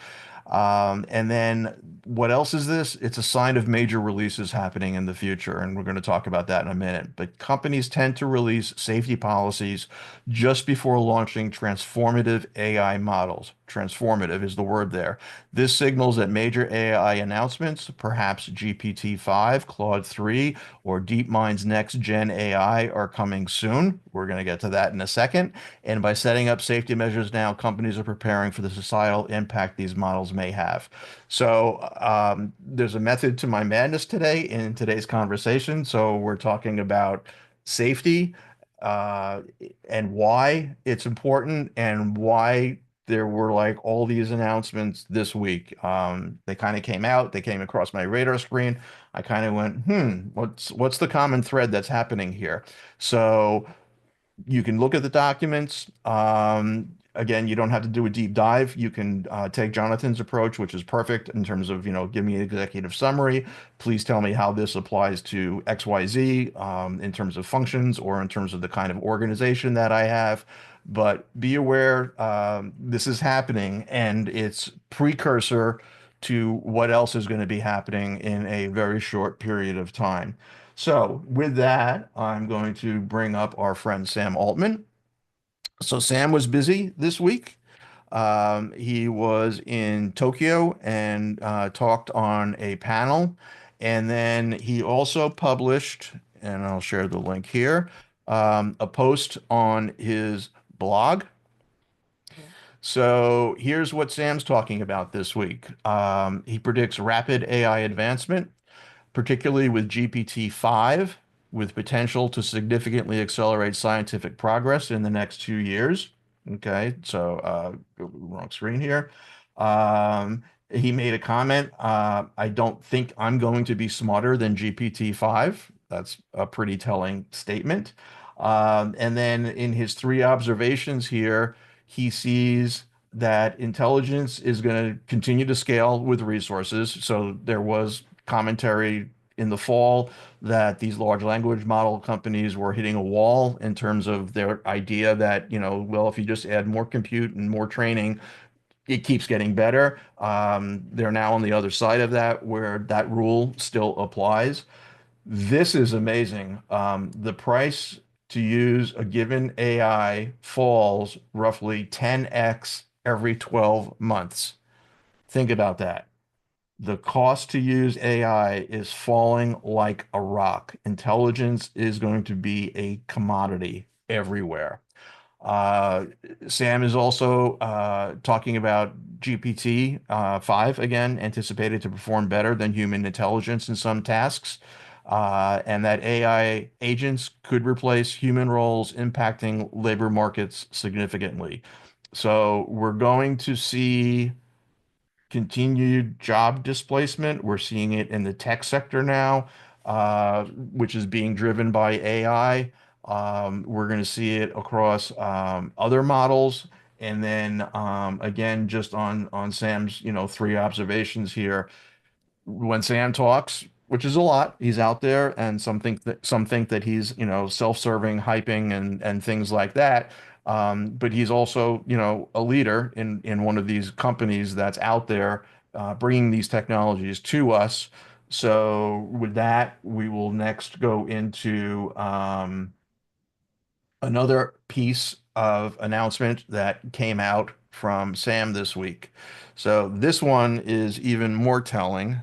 And then what else is this? It's a sign of major releases happening in the future, and we're going to talk about that in a minute. But companies tend to release safety policies just before launching transformative AI models. Transformative is the word there. This signals that major AI announcements, perhaps GPT-5, Claude 3, or DeepMind's next gen AI, are coming soon. We're going to get to that in a second. And by setting up safety measures now, companies are preparing for the societal impact these models may have. So there's a method to my madness today in today's conversation. So we're talking about safety uh, and why it's important and why there were like all these announcements this week. They kind of came out, they came across my radar screen. I kind of went, what's the common thread that's happening here? So you can look at the documents. Again, you don't have to do a deep dive. You can take Jonathan's approach, which is perfect in terms of, give me an executive summary. Please tell me how this applies to XYZ in terms of functions or in terms of the kind of organization that I have. But be aware, this is happening and it's precursor to what else is going to be happening in a very short period of time. So with that, I'm going to bring up our friend Sam Altman. So Sam was busy this week. He was in Tokyo and talked on a panel. And then he also published, and I'll share the link here, a post on his blog. So here's what Sam's talking about this week. He predicts rapid AI advancement, particularly with GPT-5, with potential to significantly accelerate scientific progress in the next 2 years. Okay, so wrong screen here. He made a comment. I don't think I'm going to be smarter than GPT-5. That's a pretty telling statement. And then in his three observations here, he sees that intelligence is going to continue to scale with resources. So there was commentary in the fall that these large language model companies were hitting a wall in terms of their idea that, well, if you just add more compute and more training, it keeps getting better. They're now on the other side of that where that rule still applies. This is amazing. The price to use a given AI falls roughly 10x every 12 months. Think about that. The cost to use AI is falling like a rock. Intelligence is going to be a commodity everywhere. Uh, Sam is also talking about GPT 5 again, anticipated to perform better than human intelligence in some tasks, and that AI agents could replace human roles, impacting labor markets significantly. So we're going to see continued job displacement. We're seeing it in the tech sector now, which is being driven by AI. We're going to see it across other models. And then again, just on Sam's, three observations here, when Sam talks, which is a lot, he's out there, and some think that he's self-serving, hyping, and things like that. But he's also a leader in one of these companies that's out there bringing these technologies to us. So with that, we will next go into another piece of announcement that came out from Sam this week. So this one is even more telling.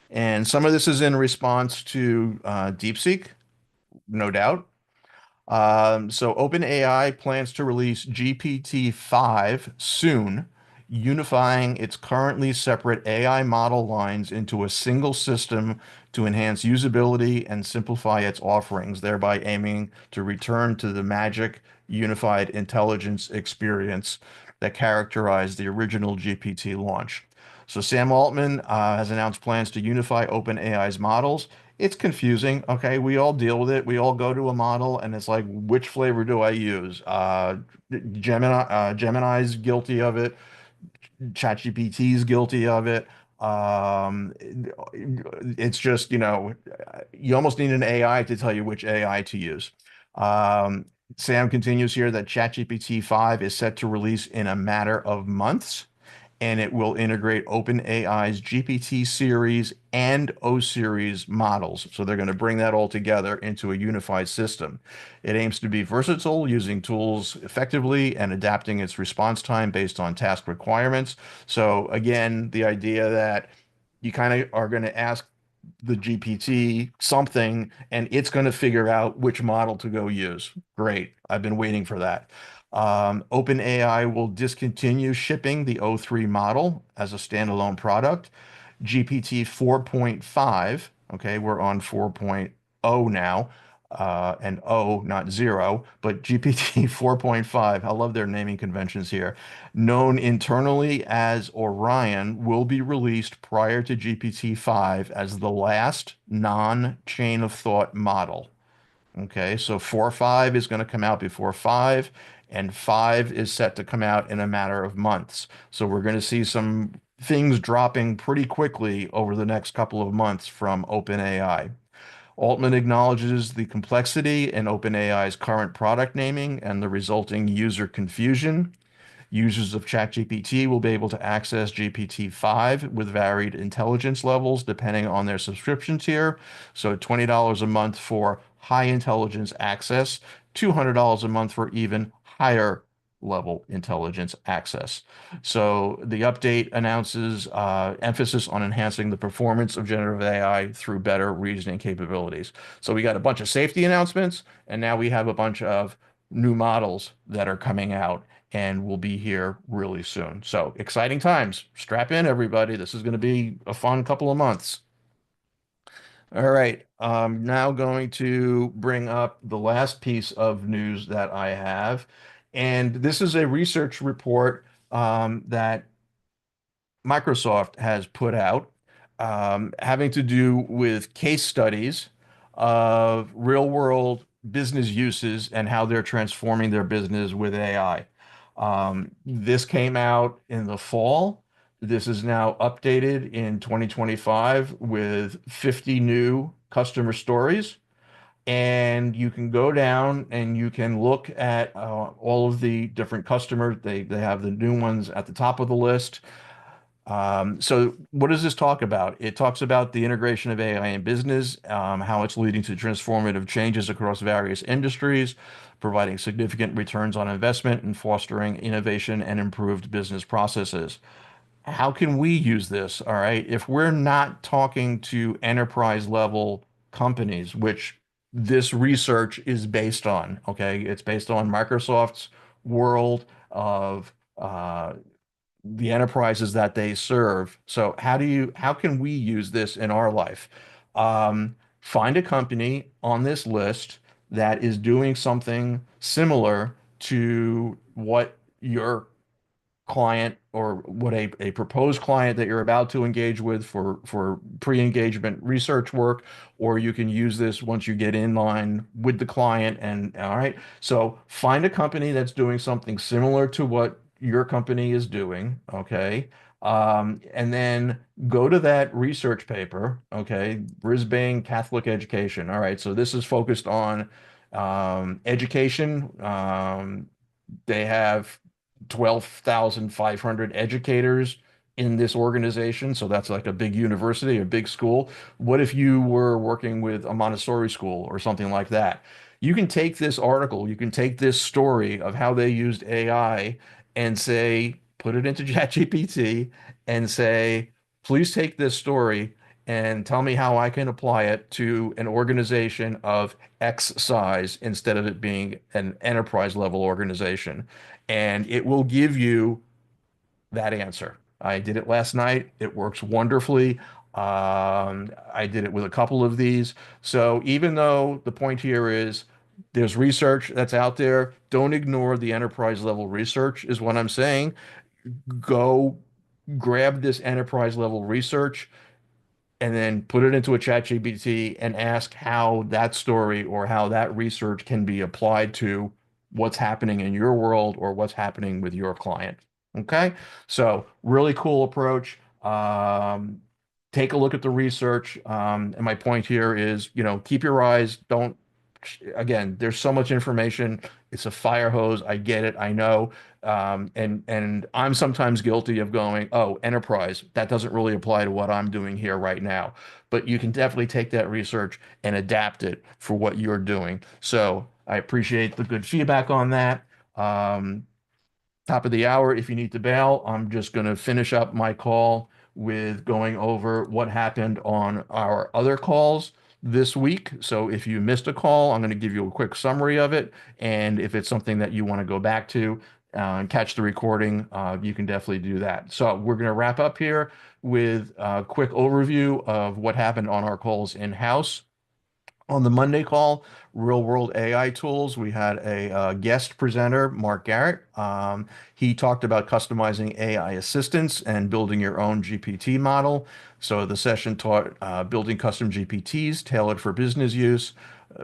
And some of this is in response to DeepSeek, no doubt. So OpenAI plans to release GPT-5 soon unifying its currently separate AI model lines into a single system to enhance usability and simplify its offerings, thereby aiming to return to the magic unified intelligence experience that characterized the original GPT launch. So Sam Altman has announced plans to unify OpenAI's models. It's confusing. Okay, we all deal with it. We all go to a model and it's like, which flavor do I use? Gemini's guilty of it. ChatGPT's guilty of it. Um, it's just, you almost need an AI to tell you which AI to use. Um, Sam continues here that ChatGPT 5 is set to release in a matter of months, and it will integrate OpenAI's GPT series and O series models. So they're going to bring that all together into a unified system. It aims to be versatile, using tools effectively and adapting its response time based on task requirements. So again, the idea that you kind of are going to ask the GPT something and it's going to figure out which model to go use. Great. I've been waiting for that. OpenAI will discontinue shipping the O3 model as a standalone product. GPT 4.5, okay, we're on 4.0 now, and O, not zero, but GPT 4.5, I love their naming conventions here, known internally as Orion, will be released prior to GPT 5 as the last non-chain of thought model. Okay, so 4.5 is going to come out before 5, and 5 is set to come out in a matter of months. So we're going to see some things dropping pretty quickly over the next couple of months from OpenAI. Altman acknowledges the complexity in OpenAI's current product naming and the resulting user confusion. Users of ChatGPT will be able to access GPT-5 with varied intelligence levels depending on their subscription tier. So $20 a month for high intelligence access, $200 a month for even higher level intelligence access. So the update announces emphasis on enhancing the performance of generative AI through better reasoning capabilities. So we got a bunch of safety announcements, and now we have a bunch of new models that are coming out and will be here really soon. So exciting times. Strap in, everybody. This is going to be a fun couple of months. All right. I'm now going to bring up the last piece of news that I have. And this is a research report that Microsoft has put out, having to do with case studies of real world business uses and how they're transforming their business with AI. This came out in the fall. This is now updated in 2025 with 50 new customer stories. And you can go down and you can look at all of the different customers. They have the new ones at the top of the list. So what does this talk about? It talks about the integration of AI in business, how it's leading to transformative changes across various industries, providing significant returns on investment and fostering innovation and improved business processes. How can we use this? All right. If we're not talking to enterprise level companies, which this research is based on, okay, it's based on Microsoft's world of the enterprises that they serve. So how can we use this in our life? Find a company on this list that is doing something similar to what your client or what a proposed client that you're about to engage with for pre-engagement research work, or you can use this once you get in line with the client. And all right, so find a company that's doing something similar to what your company is doing, okay? And then go to that research paper, okay? Brisbane Catholic Education. All right, so this is focused on education. They have 12,500 educators in this organization. So that's like a big university, a big school. What if you were working with a Montessori school or something like that? You can take this article, you can take this story of how they used AI and say, put it into ChatGPT and say, please take this story and tell me how I can apply it to an organization of X size instead of it being an enterprise level organization. And it will give you that answer. I did it last night. It works wonderfully. I did it with a couple of these. So even though the point here is there's research that's out there, don't ignore the enterprise level research, is what I'm saying. Go grab this enterprise level research and then put it into a chat GPT and ask how that story or how that research can be applied to what's happening in your world or what's happening with your client. Okay, so really cool approach. Take a look at the research. And my point here is, keep your eyes, don't, again, there's so much information. It's a fire hose. I get it. I know. And I'm sometimes guilty of going, oh, enterprise, that doesn't really apply to what I'm doing here right now. But you can definitely take that research and adapt it for what you're doing. So I appreciate the good feedback on that. Top of the hour, if you need to bail, I'm just going to finish up my call with going over what happened on our other calls this week. So if you missed a call, I'm going to give you a quick summary of it. And if it's something that you want to go back to and catch the recording, you can definitely do that. So we're going to wrap up here with a quick overview of what happened on our calls in-house. On the Monday call, Real World AI Tools, we had a guest presenter, Mark Garrett. He talked about customizing AI assistants and building your own GPT model. So the session taught building custom GPTs tailored for business use.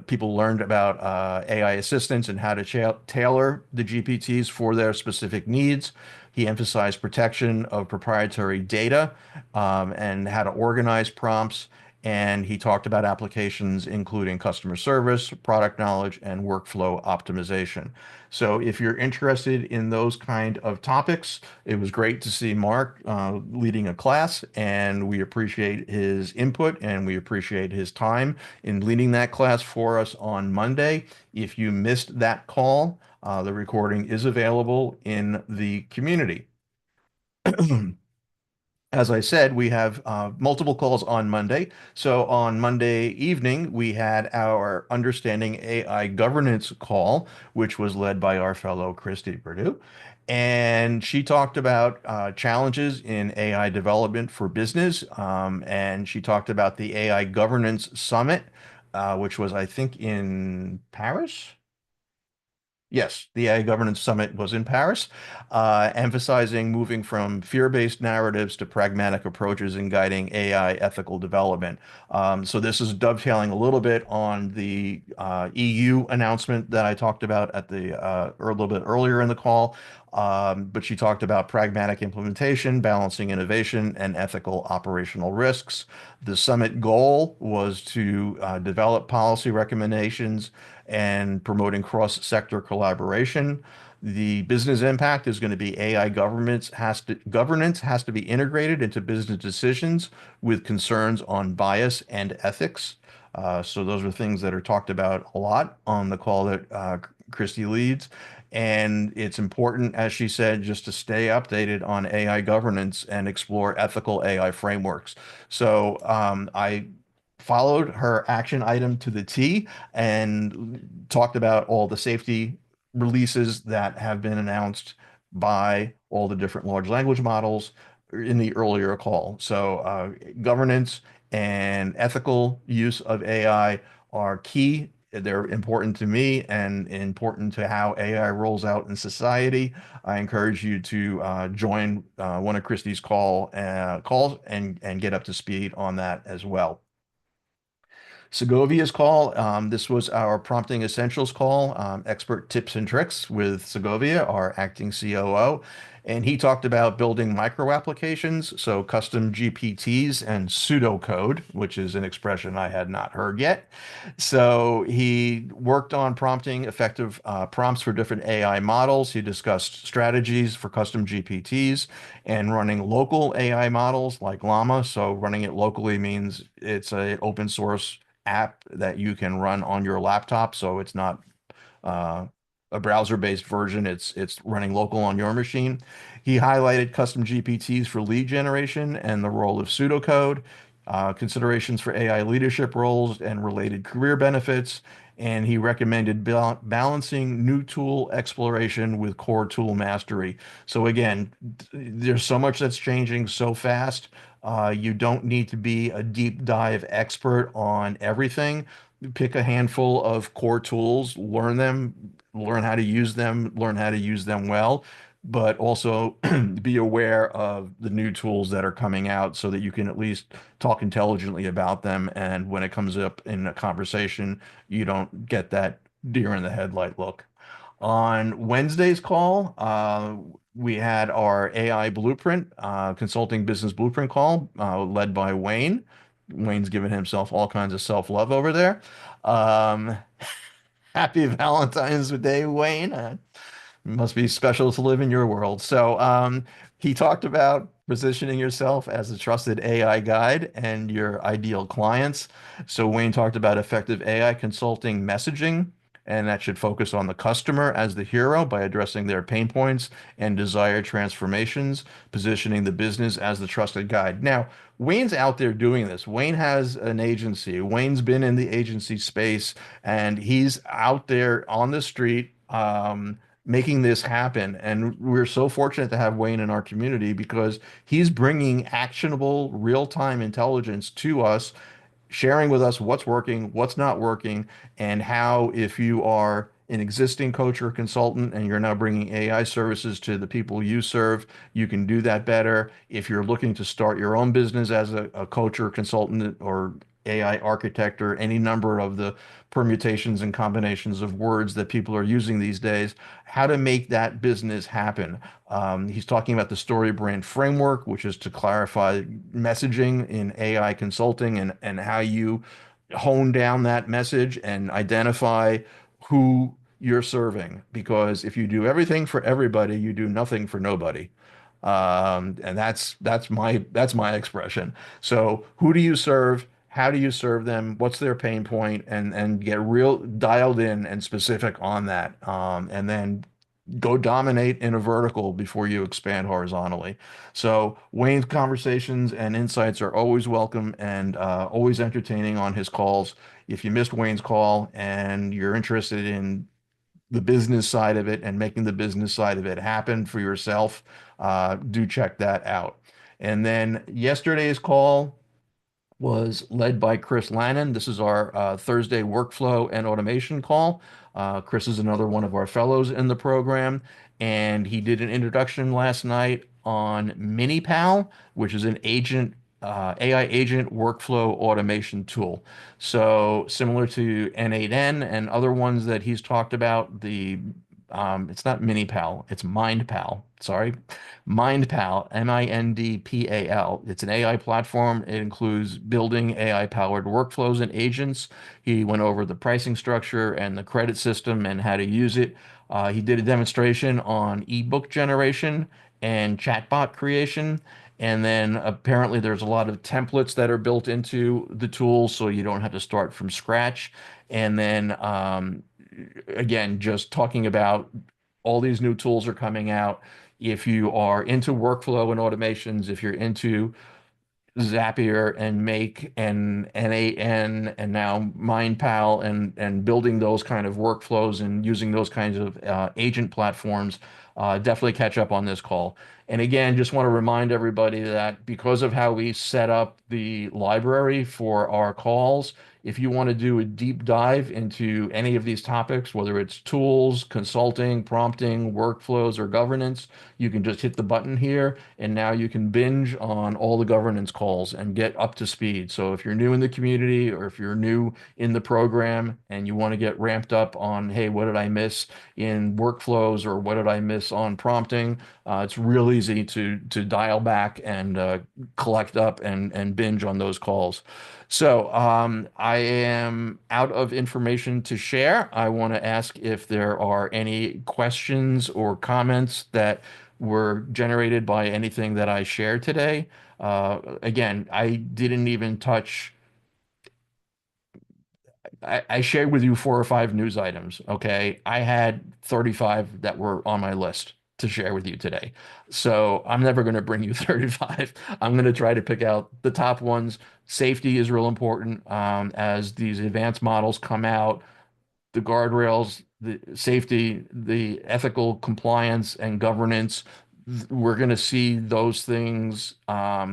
People learned about AI assistants and how to tailor the GPTs for their specific needs. He emphasized protection of proprietary data and how to organize prompts. And he talked about applications including customer service, product knowledge, and workflow optimization. So if you're interested in those kind of topics, it was great to see Mark leading a class, and we appreciate his input and we appreciate his time in leading that class for us on Monday. If you missed that call, the recording is available in the community. As I said, we have multiple calls on Monday. So on Monday evening, we had our Understanding AI Governance call, which was led by our fellow Christy Purdue. And she talked about challenges in AI development for business. And she talked about the AI Governance Summit, which was, I think, in Paris. Yes, the AI Governance Summit was in Paris, emphasizing moving from fear-based narratives to pragmatic approaches in guiding AI ethical development. So this is dovetailing a little bit on the EU announcement that I talked about at a little bit earlier in the call. But she talked about pragmatic implementation, balancing innovation, and ethical operational risks. The summit goal was to develop policy recommendations and promoting cross-sector collaboration. The business impact is going to be AI governance has to be integrated into business decisions with concerns on bias and ethics. So those are things that are talked about a lot on the call that Christy leads. And it's important, as she said, just to stay updated on AI governance and explore ethical AI frameworks. So I followed her action item to the T and talked about all the safety releases that have been announced by all the different large language models in the earlier call. So governance and ethical use of AI are key. They're important to me and important to how AI rolls out in society. I encourage you to join one of Christie's calls and get up to speed on that as well. Segovia's call. This was our Prompting Essentials call, expert tips and tricks with Segovia, our acting COO. And he talked about building micro applications, so custom GPTs and pseudocode, which is an expression I had not heard yet. So he worked on prompting effective prompts for different AI models. He discussed strategies for custom GPTs and running local AI models like Llama. So running it locally means it's an open source app that you can run on your laptop. So it's not uh, a browser-based version. It's running local on your machine. He highlighted custom GPTs for lead generation and the role of pseudocode, considerations for AI leadership roles and related career benefits, and he recommended balancing new tool exploration with core tool mastery. So again, there's so much that's changing so fast. You don't need to be a deep dive expert on everything. Pick a handful of core tools, learn them, learn how to use them, learn how to use them well, but also be aware of the new tools that are coming out so that you can at least talk intelligently about them. And when it comes up in a conversation, you don't get that deer in the headlight look. On Wednesday's call, we had our AI blueprint, consulting business blueprint call, led by Wayne. Wayne's giving himself all kinds of self-love over there. Um, Happy Valentine's Day, Wayne. Must be special to live in your world. So, he talked about positioning yourself as a trusted AI guide and your ideal clients. So Wayne talked about effective AI consulting messaging, and that should focus on the customer as the hero by addressing their pain points and desired transformations, positioning the business as the trusted guide. Now, Wayne's out there doing this. Wayne has an agency. Wayne's been in the agency space, and he's out there on the street. Making this happen. And we're so fortunate to have Wayne in our community because he's bringing actionable real-time intelligence to us, sharing with us what's working, what's not working, and how, if you are an existing coach or consultant and you're now bringing AI services to the people you serve, you can do that better. If you're looking to start your own business as a coach or consultant or AI architect or any number of the permutations and combinations of words that people are using these days, how to make that business happen. He's talking about the story brand framework, which is to clarify messaging in AI consulting and how you hone down that message and identify who you're serving. Because if you do everything for everybody, you do nothing for nobody. And that's my expression. So who do you serve? How do you serve them? What's their pain point? And get real dialed in and specific on that. And then go dominate in a vertical before you expand horizontally. So Wayne's conversations and insights are always welcome and always entertaining on his calls. If you missed Wayne's call and you're interested in the business side of it and making the business side of it happen for yourself, do check that out. And then yesterday's call was led by Chris Lannon. This is our Thursday workflow and automation call. Chris is another one of our fellows in the program, and he did an introduction last night on MiniPal, which is an AI agent workflow automation tool. So similar to N8N and other ones that he's talked about, it's not MiniPal, it's MindPal. Sorry, MindPal, MindPal. It's an AI platform. It includes building AI-powered workflows and agents. He went over the pricing structure and the credit system and how to use it. He did a demonstration on ebook generation and chatbot creation. And then apparently there's a lot of templates that are built into the tool, so you don't have to start from scratch. And then again, just talking about all these new tools are coming out. If you are into workflow and automations, if you're into Zapier and Make and N8N and now MindPal and building those kind of workflows and using those kinds of agent platforms, definitely catch up on this call. And again, just want to remind everybody that because of how we set up the library for our calls, if you want to do a deep dive into any of these topics, whether it's tools, consulting, prompting, workflows, or governance, you can just hit the button here, and now you can binge on all the governance calls and get up to speed. So if you're new in the community or if you're new in the program and you want to get ramped up on, hey, what did I miss in workflows or what did I miss on prompting? It's real easy to dial back and collect up and binge on those calls. So I am out of information to share. I want to ask if there are any questions or comments that were generated by anything that I shared today. Again, I didn't even touch. I shared with you 4 or 5 news items. Okay. I had 35 that were on my list to share with you today. So I'm never going to bring you 35. I'm going to try to pick out the top ones. Safety is real important as these advanced models come out. the guardrails, the safety, the ethical compliance and governance. We're going to see those things. I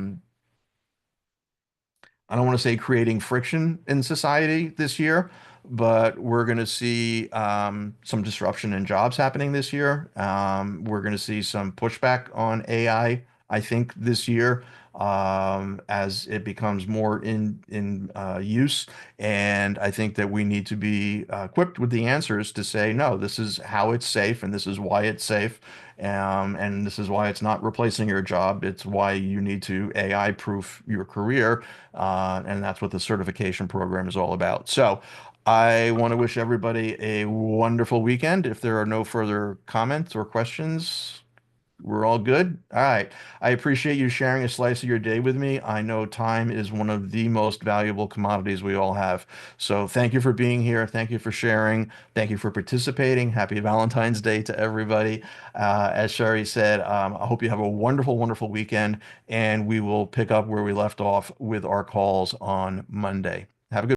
don't want to say creating friction in society this year, but we're going to see some disruption in jobs happening this year. We're going to see some pushback on I think, this year as it becomes more in use. And I think that we need to be equipped with the answers to say, no, this is how it's safe, and this is why it's safe. And this is why it's not replacing your job. It's why you need to AI proof your career, and that's what the certification program is all about. So I want to wish everybody a wonderful weekend. If there are no further comments or questions, we're all good. All right. I appreciate you sharing a slice of your day with me. I know time is one of the most valuable commodities we all have. So thank you for being here. Thank you for sharing. Thank you for participating. Happy Valentine's Day to everybody. As Sherry said, I hope you have a wonderful, wonderful weekend, and we will pick up where we left off with our calls on Monday. Have a good